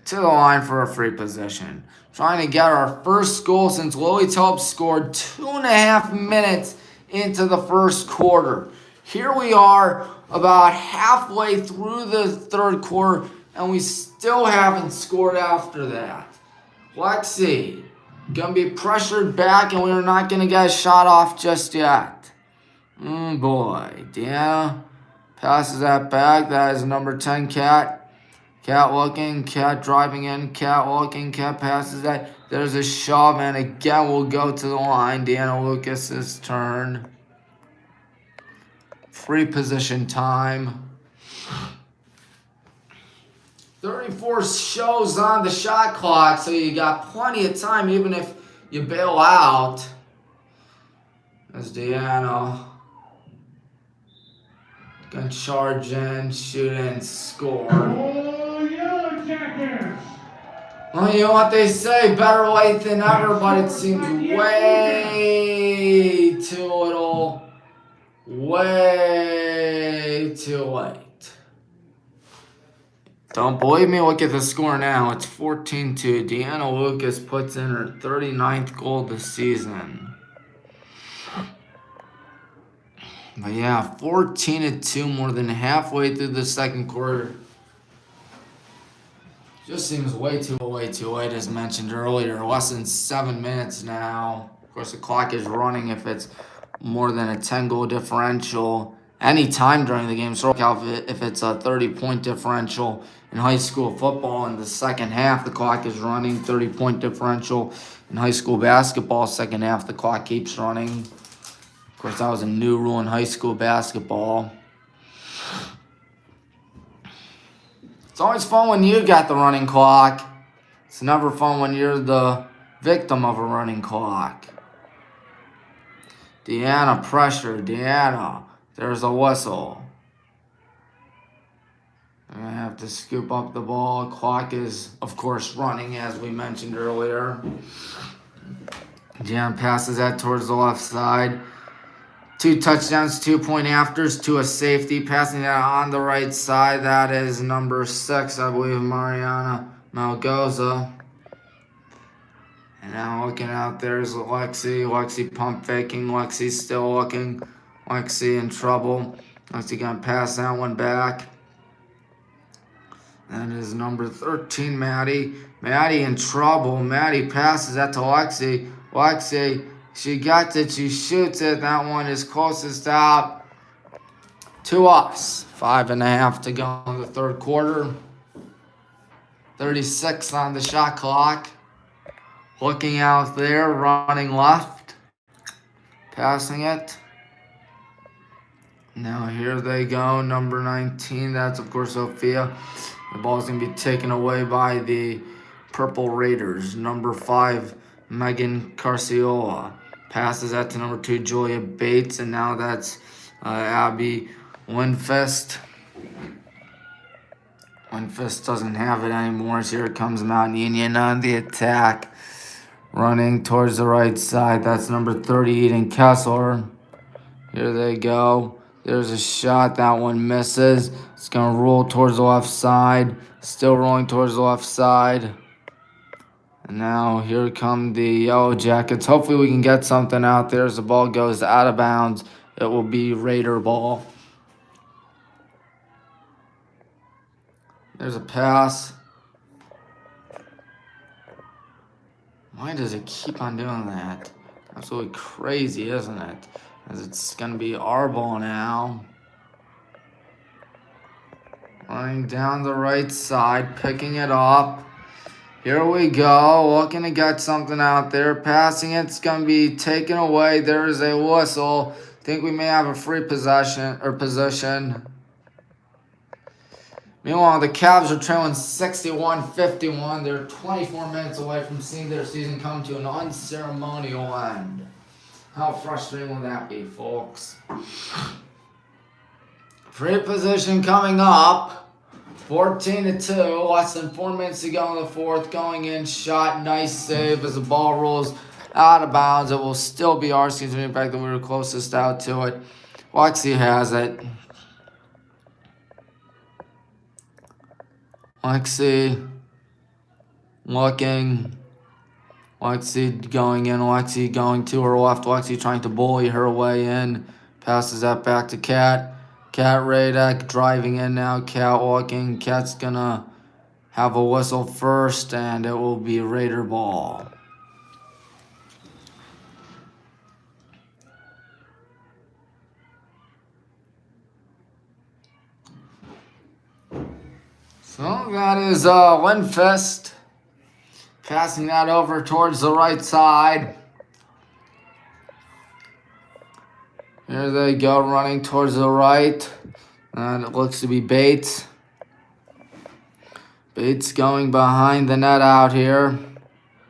to the line for a free position. Trying to get our first goal since Lily Tulp scored 2.5 minutes into the first quarter. Here we are about halfway through the third quarter and we still haven't scored after that. Lexi, gonna be pressured back and we're not gonna get a shot off just yet. Boy, Deanna passes that back. That is number 10, Cat. Cat looking, Cat driving in, Cat looking, Cat passes that. There's a shove, and again we'll go to the line. Deanna Lucas's turn. Free position time. 34 shows on the shot clock, so you got plenty of time even if you bail out. As Deanna gonna charge in, shoot and score. Oh, Yellow Jackets! Well, you know what they say, better late than never, but it seems way too little, way too late. Don't believe me? Look at the score now. It's 14-2. Deanna Lucas puts in her 39th goal this season. But yeah, 14-2, more than halfway through the second quarter. Just seems way too late, as mentioned earlier. Less than 7 minutes now. Of course, the clock is running if it's more than a 10-goal differential. Any time during the game, so if it's a 30-point differential in high school football in the second half, the clock is running. 30-point differential in high school basketball, second half, the clock keeps running. Of course, that was a new rule in high school basketball. It's always fun when you got the running clock. It's never fun when you're the victim of a running clock. Deanna pressure, Deanna. There's a whistle. I'm going to have to scoop up the ball. Clock is, of course, running, as we mentioned earlier. Deanna passes that towards the left side. 2 touchdowns, 2-point afters to a safety. Passing that on the right side. That is number 6, I believe, Mariana Malgoza. And now looking out there is Lexi. Lexi pump faking. Lexi's still looking. Lexi in trouble. Lexi gonna pass that one back. That is number 13, Maddie. Maddie in trouble. Maddie passes that to Lexi. Lexi, she gets it. She shoots it. That one is closest out to us. 5.5 to go in the third quarter. 36 on the shot clock. Looking out there, running left. Passing it. Now here they go, number 19, that's of course Sophia. The ball's going to be taken away by the Purple Raiders. Number 5, Megan Carciola. Passes that to number 2, Julia Bates, and now that's Abby Winfest. Winfest doesn't have it anymore, so here comes Mount Union on the attack. Running towards the right side, that's number 30, Eden Kessler. Here they go. There's a shot, that one misses. It's going to roll towards the left side. Still rolling towards the left side. And now here come the Yellow Jackets. Hopefully we can get something out there as the ball goes out of bounds. It will be Raider ball. There's a pass. Why does it keep on doing that? Absolutely crazy, isn't it? As it's going to be our ball now. Running down the right side, picking it up. Here we go, looking to get something out there. Passing it's going to be taken away. There is a whistle. Think we may have a free possession or position. Meanwhile, the Cavs are trailing 61-51. They're 24 minutes away from seeing their season come to an unceremonial end. How frustrating will that be, folks? Free position coming up. 14-2. Less than 4 minutes to go in the fourth. Going in, shot, nice save as the ball rolls out of bounds. It will still be ours, considering the fact that we were closest out to it. Lexi has it. Lexi looking. Lexi going in. Lexi going to her left. Lexi trying to bully her way in. Passes that back to Kat. Kat Radek driving in now. Kat looking. Kat's gonna have a whistle first, and it will be Raider ball. So that is Winfest passing that over towards the right side. Here they go, running towards the right. And it looks to be Bates. Bates going behind the net out here.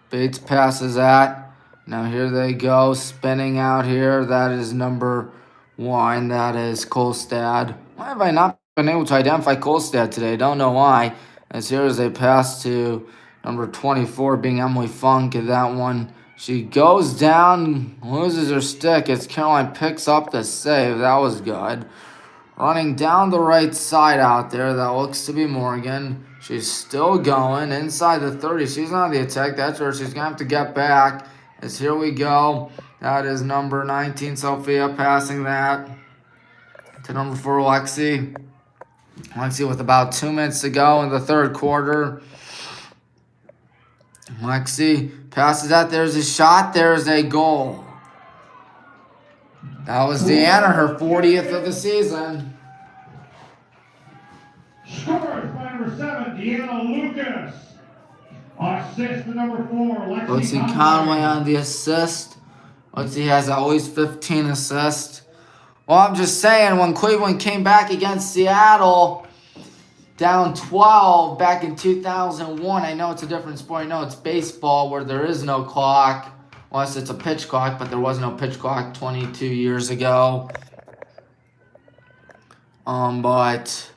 Bates passes that. Now here they go, spinning out here. That is number 1. That is Kolstad. Why have I not been able to identify Kolstad today? Don't know why. As here is a pass to number 24, being Emily Funk. And that one, she goes down, loses her stick as Caroline picks up the save. That was good. Running down the right side out there, that looks to be Morgan. She's still going inside the 30. She's on the attack. That's where she's going to have to get back. As here we go. That is number 19, Sophia, passing that to number 4, Lexi. Lexi with about 2 minutes to go in the third quarter. Lexi passes that. There's a shot. There's a goal. That was Deanna, her 40th of the season. Scores by number 7, Deanna Lucas. Assist to number 4, Lexi Conway on the assist. Lexi has always 15 assists. Well, I'm just saying, when Cleveland came back against Seattle, down 12 back in 2001, I know it's a different sport. I know it's baseball where there is no clock. Unless it's a pitch clock, but there was no pitch clock 22 years ago. But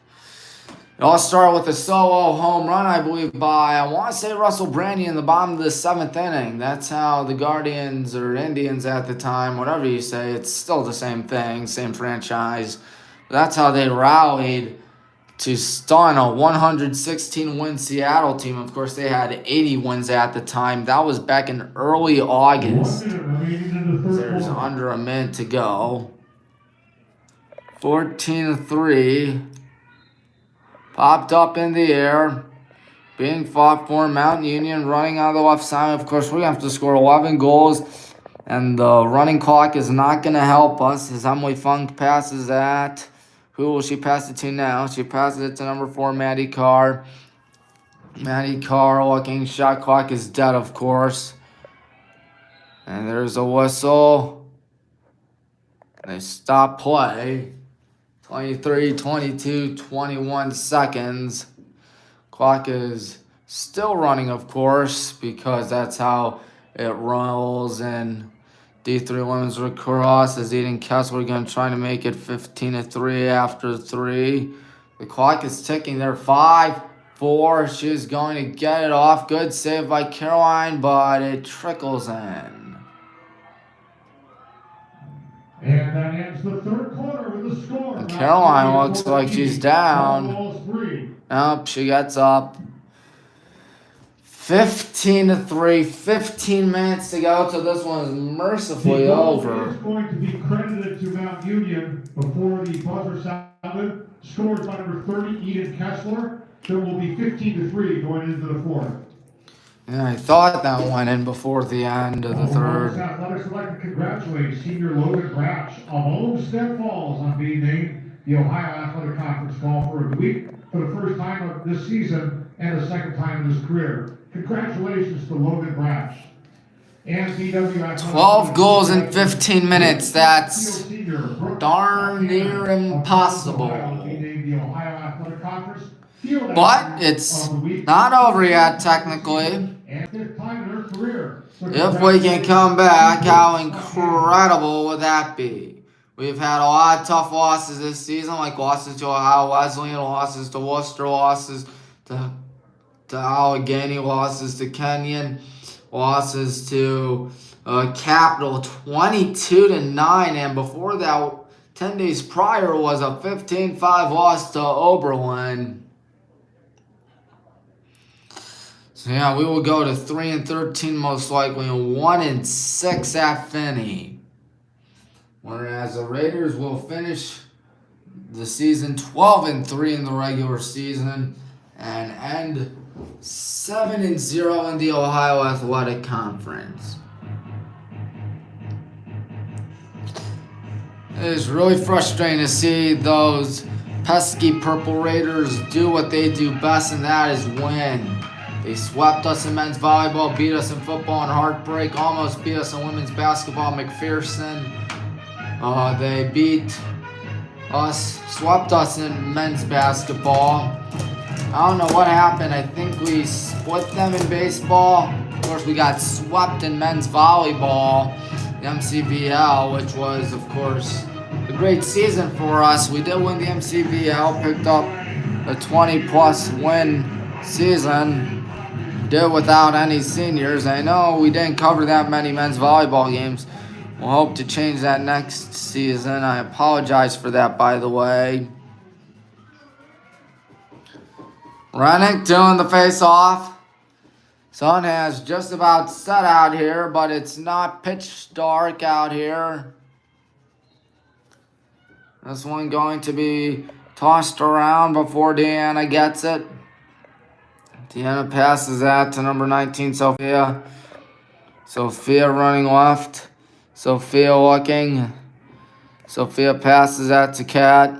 it all started with a solo home run, I believe, by, I want to say, Russell Brandy in the bottom of the 7th inning. That's how the Guardians or Indians at the time, whatever you say, it's still the same thing, same franchise. But that's how they rallied to stun a 116-win Seattle team. Of course, they had 80 wins at the time. That was back in early August. There's under a minute to go. 14-3. Popped up in the air. Being fought for. Mount Union running on the left side. Of course, we have to score 11 goals. And the running clock is not going to help us as Emily Funk passes that. Who will she pass it to now? She passes it to number 4, Maddie Carr. Maddie Carr looking. Shot clock is dead, of course. And there's a whistle. They stop play. 23, 22, 21 seconds. Clock is still running, of course, because that's how it rolls in D3 women's lacrosse as Eden Kessler going to try to make it 15-3 after 3. The clock is ticking there. 5-4. She's going to get it off. Good save by Caroline, but it trickles in. And that ends the third quarter with the score. And Caroline looks like she's down. Nope, she gets up. 15-3, 15 minutes to go till this one is mercifully over. Is going to be credited to Mount Union before the buzzer sounded. Scores by number 30, Eden Kessler. There will be 15-3 going into the fourth. Yeah, I thought that went in before the end of the third. Athletics would like to congratulate senior Logan Bratch of Olmsted Falls on being named the Ohio Athletic Conference Golfer of the Week for the first time of this season and the second time in his career. Congratulations to Logan Bratch. And BW 12 goals in 15 minutes. That's darn near impossible. But it's not over yet, technically. If we can come back, how incredible would that be? We've had a lot of tough losses this season, like losses to Ohio Wesleyan, losses to Worcester, losses to Allegheny, losses to Kenyon, losses to Capital 22-9, and before that, 10 days prior was a 15-5 loss to Oberlin. So yeah, we will go to 3-13 most likely, and 1-6 at Finney. Whereas the Raiders will finish the season 12-3 in the regular season and end 7-0 in the Ohio Athletic Conference. It is really frustrating to see those pesky Purple Raiders do what they do best, and that is win. They swept us in men's volleyball, beat us in football in Heartbreak, almost beat us in women's basketball, McPherson. They beat us, swept us in men's basketball. I don't know what happened. I think we split them in baseball. Of course, we got swept in men's volleyball, the MCVL, which was, of course, a great season for us. We did win the MCVL, picked up a 20-plus win season. Did without any seniors. I know we didn't cover that many men's volleyball games. We'll hope to change that next season. I apologize for that, by the way. Rennick doing the face-off. Sun has just about set out here, but it's not pitch dark out here. This one going to be tossed around before Deanna gets it. Deanna passes that to number 19, Sophia. Sophia running left. Sophia looking. Sophia passes that to Kat.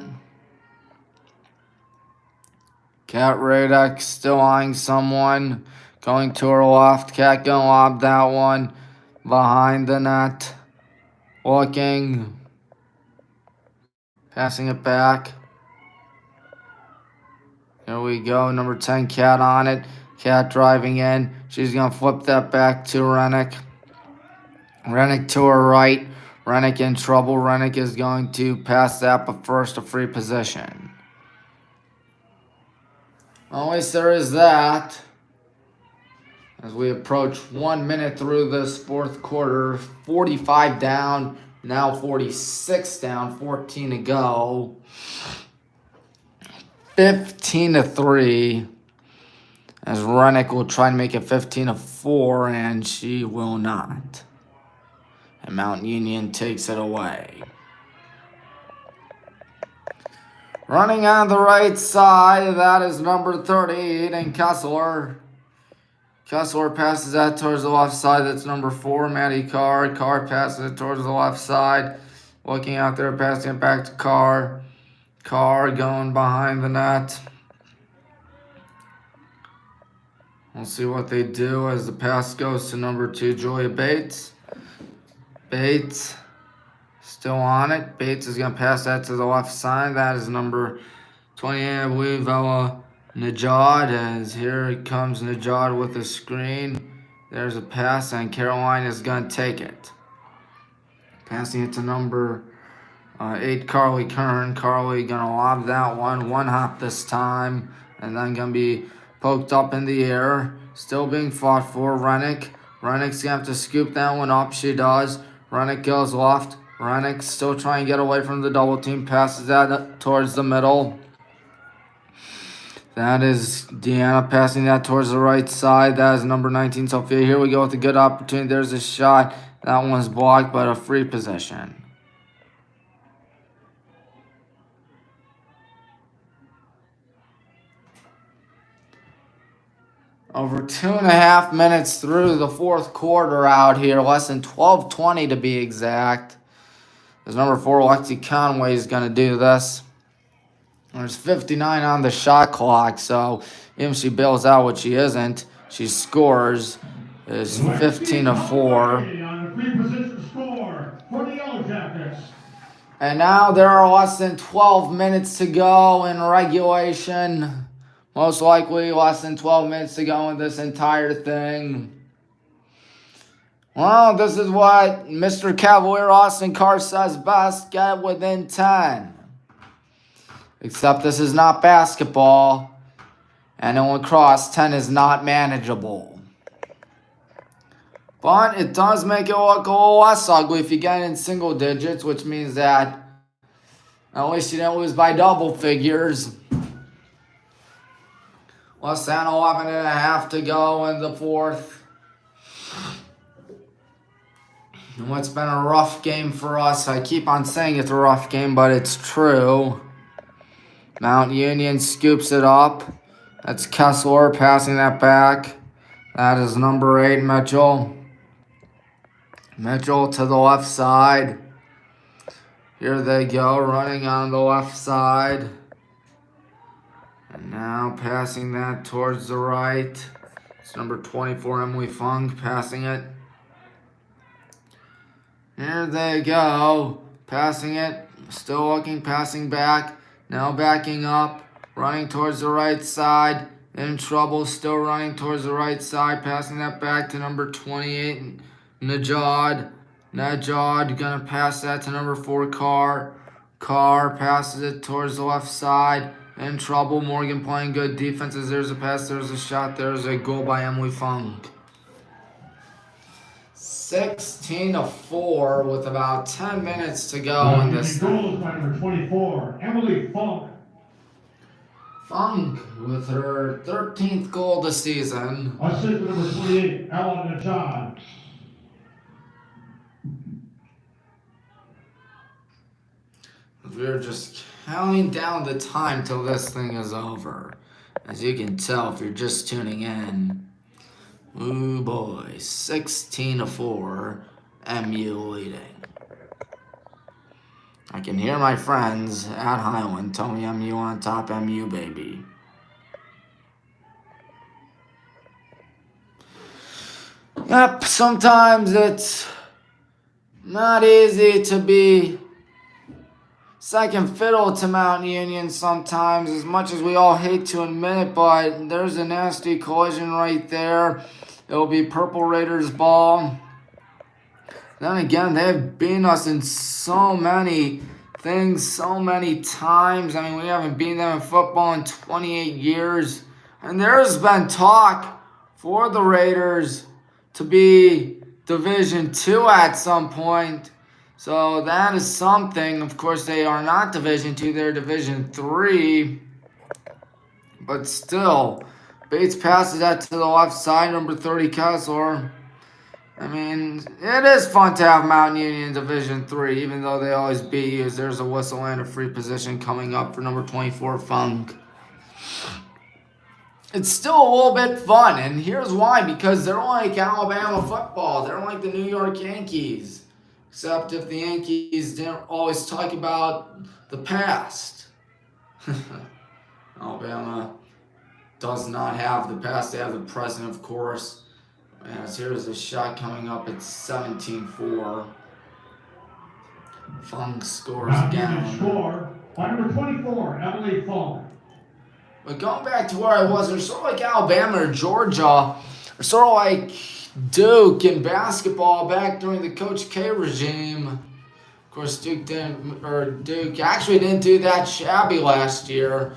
Kat Radek still eyeing someone. Going to her left. Kat gonna lob that one behind the net. Looking. Passing it back. Here we go. Number 10, Kat on it. Kat driving in. She's going to flip that back to Rennick. Rennick to her right. Rennick in trouble. Rennick is going to pass that, but first a free position. At least there is that. As we approach 1 minute through this fourth quarter. 45 down. Now 46 down. 14 to go. 15-3, as Rennick will try to make it 15-4, and she will not. And Mount Union takes it away. Running on the right side, that is number 30, Eden Kessler. Kessler passes that towards the left side. That's number 4, Maddie Carr. Carr passes it towards the left side. Looking out there, passing it back to Carr. Carr going behind the net. We'll see what they do as the pass goes to number 2, Julia Bates. Bates still on it. Bates is going to pass that to the left side. That is number 28, I believe, Ella Najad. As here comes Najad with the screen. There's a pass, and Caroline is going to take it. Passing it to number 8, Carly Kern. Carly gonna lob that one hop this time, and then gonna be poked up in the air. Still being fought for. Rennick's gonna have to scoop that one up. She does. Rennick goes left. Rennick still trying to get away from the double team. Passes that towards the middle. That is Deanna passing that towards the right side. That is number 19, Sophia. Here we go with a good opportunity. There's a shot. That one's blocked, but a free possession. Over 2.5 minutes through the fourth quarter out here. Less than 12:20 to be exact. As number 4, Lexi Conway, is going to do this. There's 59 on the shot clock, so even if she bails out, which she isn't, she scores. Is 15-4. And now there are less than 12 minutes to go in regulation. Most likely less than 12 minutes to go in this entire thing. Well, this is what Mr. Cavalier Austin Carr says best: get within 10. Except this is not basketball, and in lacrosse, 10 is not manageable. But it does make it look a little less ugly if you get in single digits, which means that at least you didn't lose by double figures. Less than 11.5 to go in the fourth. And what's been a rough game for us, I keep on saying it's a rough game, but it's true. Mount Union scoops it up. That's Kessler passing that back. That is number 8, Mitchell. Mitchell to the left side. Here they go, running on the left side. And now passing that towards the right. It's number 24, Emily Funk, passing it. Here they go. Passing it. Still looking, passing back. Now backing up. Running towards the right side. In trouble. Still running towards the right side. Passing that back to number 28, Najad. Najad gonna pass that to number 4, Carr. Carr passes it towards the left side. In trouble. Morgan playing good defenses. There's a pass. There's a shot. There's a goal by Emily Funk. 16-4 with about 10 minutes to go in this goal by number 24, Emily Funk. Funk with her 13th goal this season. Assist number 28, Ellen Najad. We're just counting down the time till this thing is over. As you can tell if you're just tuning in. Ooh boy, 16-4, MU leading. I can hear my friends at Highland tell me MU on top, MU baby. Yep, sometimes it's not easy to be second fiddle to Mount Union sometimes, as much as we all hate to admit it, but there's a nasty collision right there. It'll be Purple Raiders ball. Then again, they've beaten us in so many things, so many times. I mean, we haven't beaten them in football in 28 years. And there's been talk for the Raiders to be Division II at some point. So that is something. Of course, they are not Division II, they're Division III. But still, Bates passes that to the left side, number 30, Kessler. I mean, it is fun to have Mount Union in Division III, even though they always beat you. There's a whistle and a free position coming up for number 24, Funk. It's still a little bit fun, and here's why. Because they're like Alabama football. They're like the New York Yankees. Except if the Yankees didn't always talk about the past. Alabama does not have the past. They have the present, of course. As here's a shot coming up. It's 17-4. Funk scores again. Score by number 24, Emily Funk. But going back to where I was, they're sort of like Alabama or Georgia, or sort of like Duke in basketball back during the Coach K regime. course, Duke actually didn't do that shabby last year.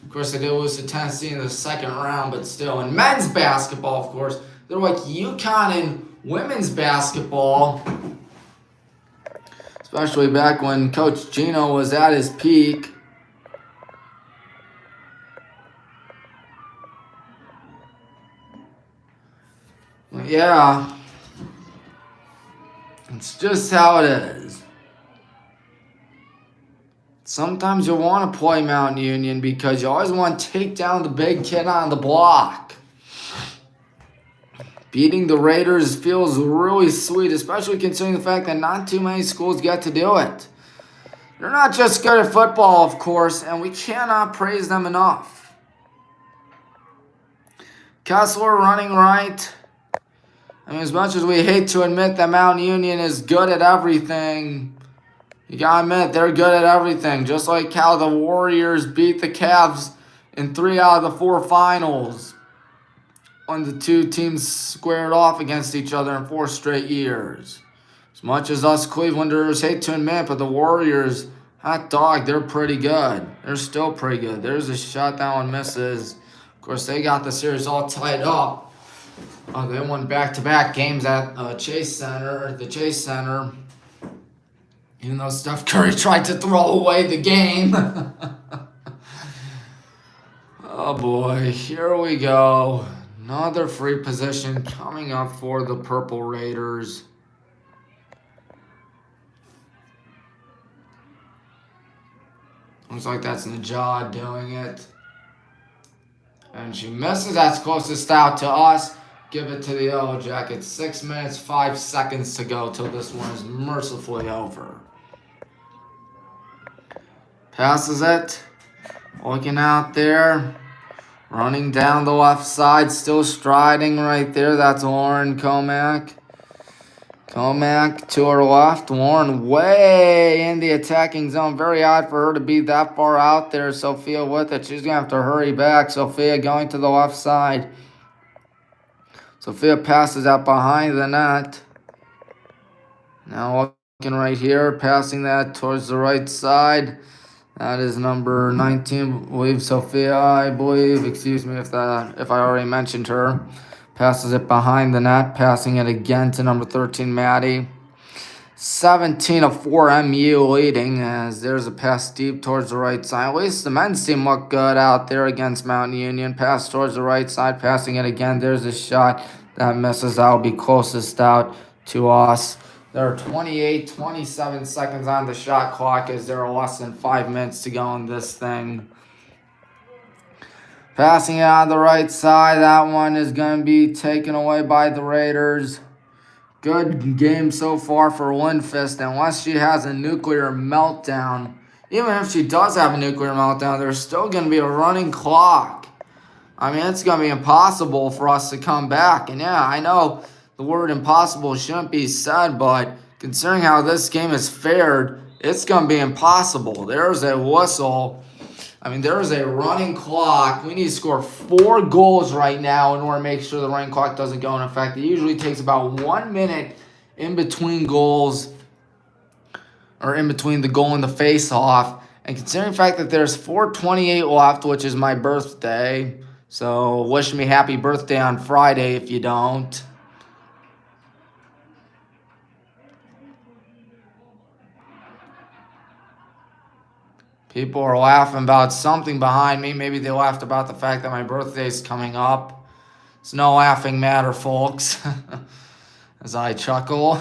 Of course, they did lose to Tennessee in the second round, but still. In men's basketball, of course, they're like UConn in women's basketball. Especially back when Coach Gino was at his peak. But yeah, it's just how it is. Sometimes you want to play Mount Union because you always want to take down the big kid on the block. Beating the Raiders feels really sweet, especially considering the fact that not too many schools get to do it. They're not just good at football, of course, and we cannot praise them enough. Kessler running right. I mean, as much as we hate to admit that Mount Union is good at everything, you gotta admit they're good at everything. Just like how the Warriors beat the Cavs in 3 out of the 4 finals when the two teams squared off against each other in 4 straight years. As much as us Clevelanders hate to admit, but the Warriors, hot dog, they're pretty good. They're still pretty good. There's a shot, that one misses. Of course, they got the series all tied up. They won back-to-back games at the Chase Center. Even though Steph Curry tried to throw away the game. Oh boy, here we go. Another free position coming up for the Purple Raiders. Looks like that's Najad doing it. And she misses. That's closest out to us. Give it to the Yellow Jackets. 6 minutes, 5 seconds to go till this one is mercifully over. Passes it. Looking out there. Running down the left side. Still striding right there. That's Lauren Comack. Comack to her left. Lauren way in the attacking zone. Very odd for her to be that far out there. Sophia with it. She's going to have to hurry back. Sophia going to the left side. Sophia passes out behind the net. Now looking right here. Passing that towards the right side. That is number 19, I believe, Sophia, I believe. Excuse me if I already mentioned her. Passes it behind the net, passing it again to number 13, Maddie. 17-4 MU leading as there's a pass deep towards the right side. At least the men's team looked good out there against Mountain Union. Pass towards the right side, passing it again. There's a shot that misses. That'll be closest out to us. There are 27 seconds on the shot clock as there are less than 5 minutes to go in this thing. Passing it on the right side. That one is going to be taken away by the Raiders. Good game so far for Lindfist, unless she has a nuclear meltdown. Even if she does have a nuclear meltdown, there's still going to be a running clock. I mean, it's going to be impossible for us to come back. And yeah, I know the word impossible shouldn't be said, but considering how this game has fared, it's going to be impossible. There's a whistle. I mean, there is a running clock. We need to score 4 goals right now in order to make sure the running clock doesn't go in effect. It usually takes about 1 minute in between goals, or in between the goal and the face-off. And considering the fact that there's 4:28 left, which is my birthday, so wish me happy birthday on Friday if you don't. People are laughing about something behind me. Maybe they laughed about the fact that my birthday is coming up. It's no laughing matter, folks. As I chuckle.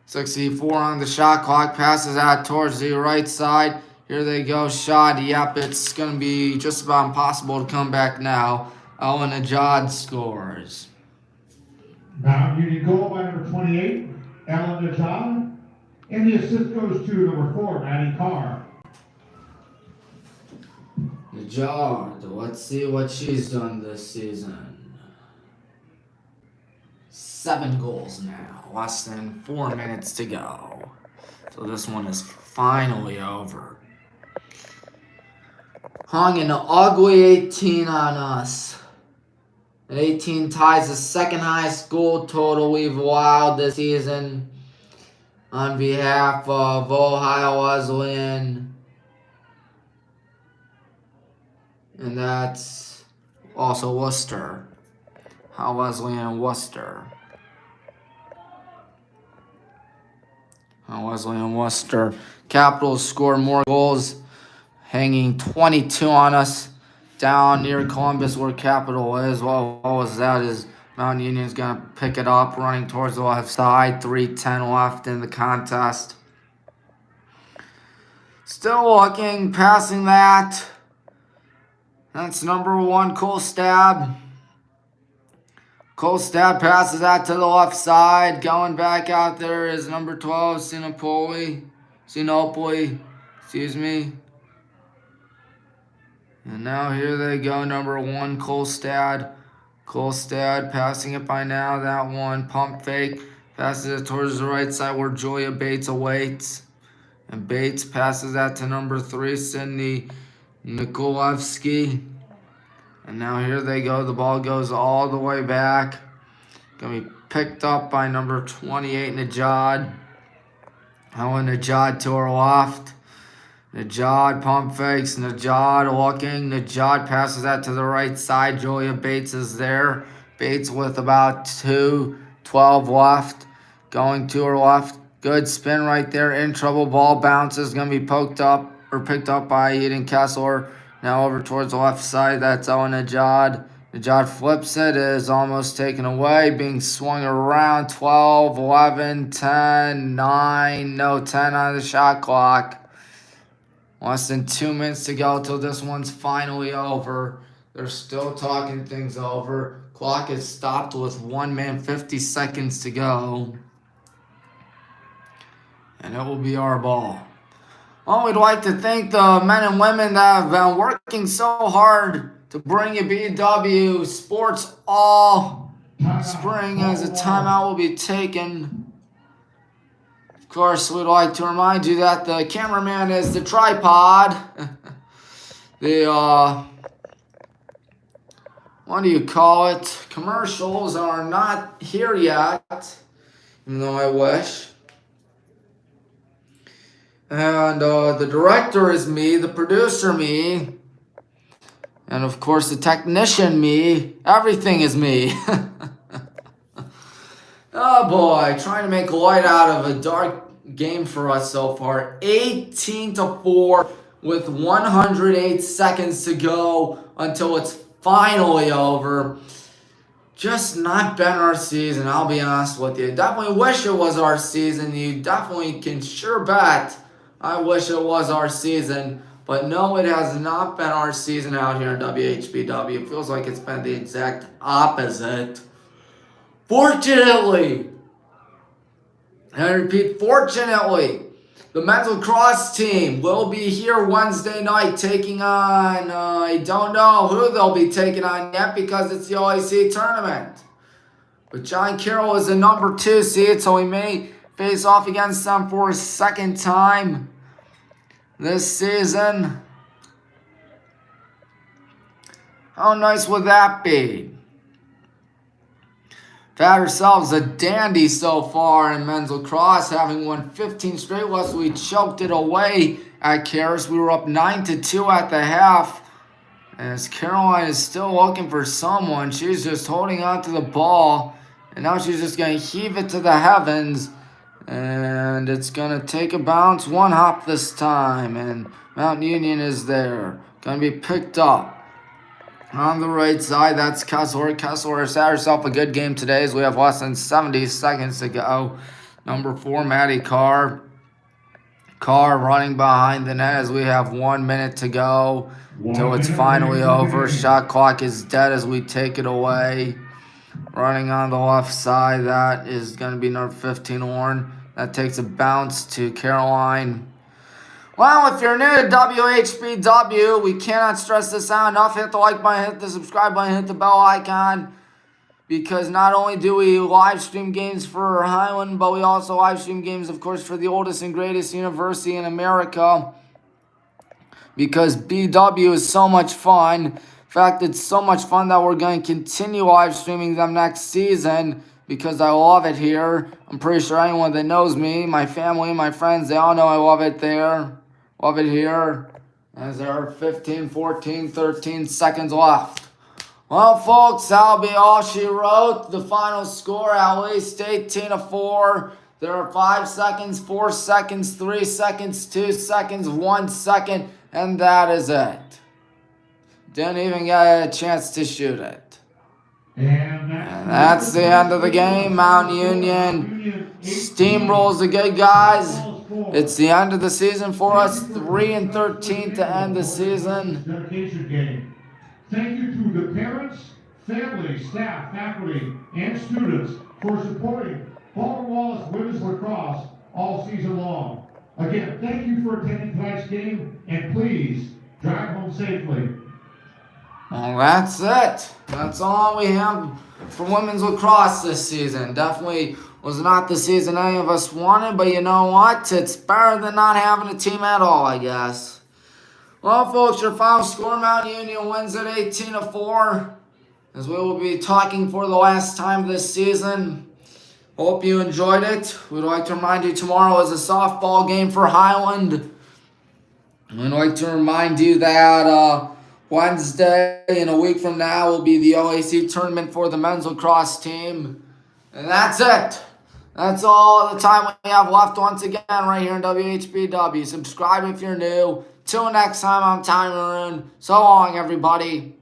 .64 on the shot clock. Passes out towards the right side. Here they go. Shot. Yep, it's going to be just about impossible to come back now. Ellen Najad scores. Now, Union goal by number 28. Ellen Najad, and the assist goes to number 4, Maddie Carr. Najad, let's see what she's done this season. 7 goals now, less than 4 minutes to go. So this one is finally over. Hung an ugly 18 on us. And 18 ties the second highest goal total we've allowed this season on behalf of Ohio Wesleyan. And that's also Worcester. Ohio Wesleyan Worcester. Wesleyan Worcester. Capitals scored more goals, hanging 22 on us down near Columbus where Capital is. Well, what was that is Mount Union's going to pick it up, running towards the left side. 3:10 left in the contest. Still looking, passing that. That's number 1, Kolstad. Kolstad passes that to the left side. Going back out there is number 12, Sinopoli, excuse me. And now here they go, number 1, Kolstad. Kolstad passing it by now, that one. Pump fake, passes it towards the right side where Julia Bates awaits. And Bates passes that to number 3, Sydney Nikolevsky. And now here they go. The ball goes all the way back. Going to be picked up by number 28, Najad. Owen Najad to her left. Najad pump fakes. Najad looking. Najad passes that to the right side. Julia Bates is there. Bates with about 2:12 left. Going to her left. Good spin right there. In trouble. Ball bounces. Going to be picked up by Eden Kessler. Now over towards the left side. That's Owen Najad. Najad flips it. It is almost taken away. Being swung around. 12, 11, 10, 9. No 10 on the shot clock. Less than 2 minutes to go till this one's finally over. They're still talking things over. Clock is stopped with 1 minute 50 seconds to go. And it will be our ball. Well, we'd like to thank the men and women that have been working so hard to bring you BW Sports all spring, as a timeout will be taken. Of course, we'd like to remind you that the cameraman is the tripod. What do you call it? Commercials are not here yet, even though I wish. And the director is me, the producer me, and of course the technician me. Everything is me. Oh boy, trying to make light out of a dark game for us so far. 18-4 with 108 seconds to go until it's finally over. Just not been our season, I'll be honest with you. Definitely wish it was our season. You definitely can sure bet I wish it was our season. But no, it has not been our season out here in WHBW. It feels like it's been the exact opposite. Fortunately, and I repeat, fortunately, the men's lacrosse team will be here Wednesday night taking on, I don't know who they'll be taking on yet because it's the OAC tournament. But John Carroll is the number 2 seed, so we may face off against them for a second time this season. How nice would that be? Had ourselves a dandy so far in men's lacrosse, having won 15 straight. We choked it away at Karis. We were up 9-2 at the half. As Caroline is still looking for someone, she's just holding on to the ball. And now she's just going to heave it to the heavens. And it's going to take a bounce, one hop this time. And Mount Union is there. Going to be picked up. On the right side, that's Kessler. Kessler has had herself a good game today as we have less than 70 seconds to go. Number 4, Maddie Carr. Carr running behind the net as we have 1 minute to go until it's finally over. Shot clock is dead as we take it away. Running on the left side, that is going to be number 15, Warren. That takes a bounce to Caroline. Well, if you're new to WHBW, we cannot stress this out enough. Hit the like button, hit the subscribe button, hit the bell icon. Because not only do we live stream games for Highland, but we also live stream games, of course, for the oldest and greatest university in America. Because BW is so much fun. fact, it's so much fun that we're going to continue live streaming them next season because I love it here. I'm pretty sure anyone that knows me, my family, my friends, they all know I love it there. Love it here. As there are 15, 14, 13 seconds left. Well, folks, that'll be all she wrote. The final score, at least 18-4. There are 5 seconds, 4 seconds, 3 seconds, 2 seconds, 1 second, and that is it. Didn't even get a chance to shoot it. And that's the end of the game. Mount Union steamrolls the good guys. It's the end of the season for us. 3-13 to end the season. Dedication game. Thank you to the parents, family, staff, faculty, and students for supporting Baldwin Wallace Women's Lacrosse all season long. Again, thank you for attending tonight's game, and please drive home safely. Well, that's it. That's all we have for women's lacrosse this season. Definitely was not the season any of us wanted, but you know what? It's better than not having a team at all, I guess. Well, folks, your final score, Mount Union wins at 18-4, as we will be talking for the last time this season. Hope you enjoyed it. We'd like to remind you tomorrow is a softball game for Highland. We'd like to remind you that Wednesday, in a week from now, will be the OAC tournament for the men's lacrosse team. And that's it. That's all the time we have left once again right here in WHBW. Subscribe if you're new. Till next time, I'm Tommy Maroon. So long, everybody.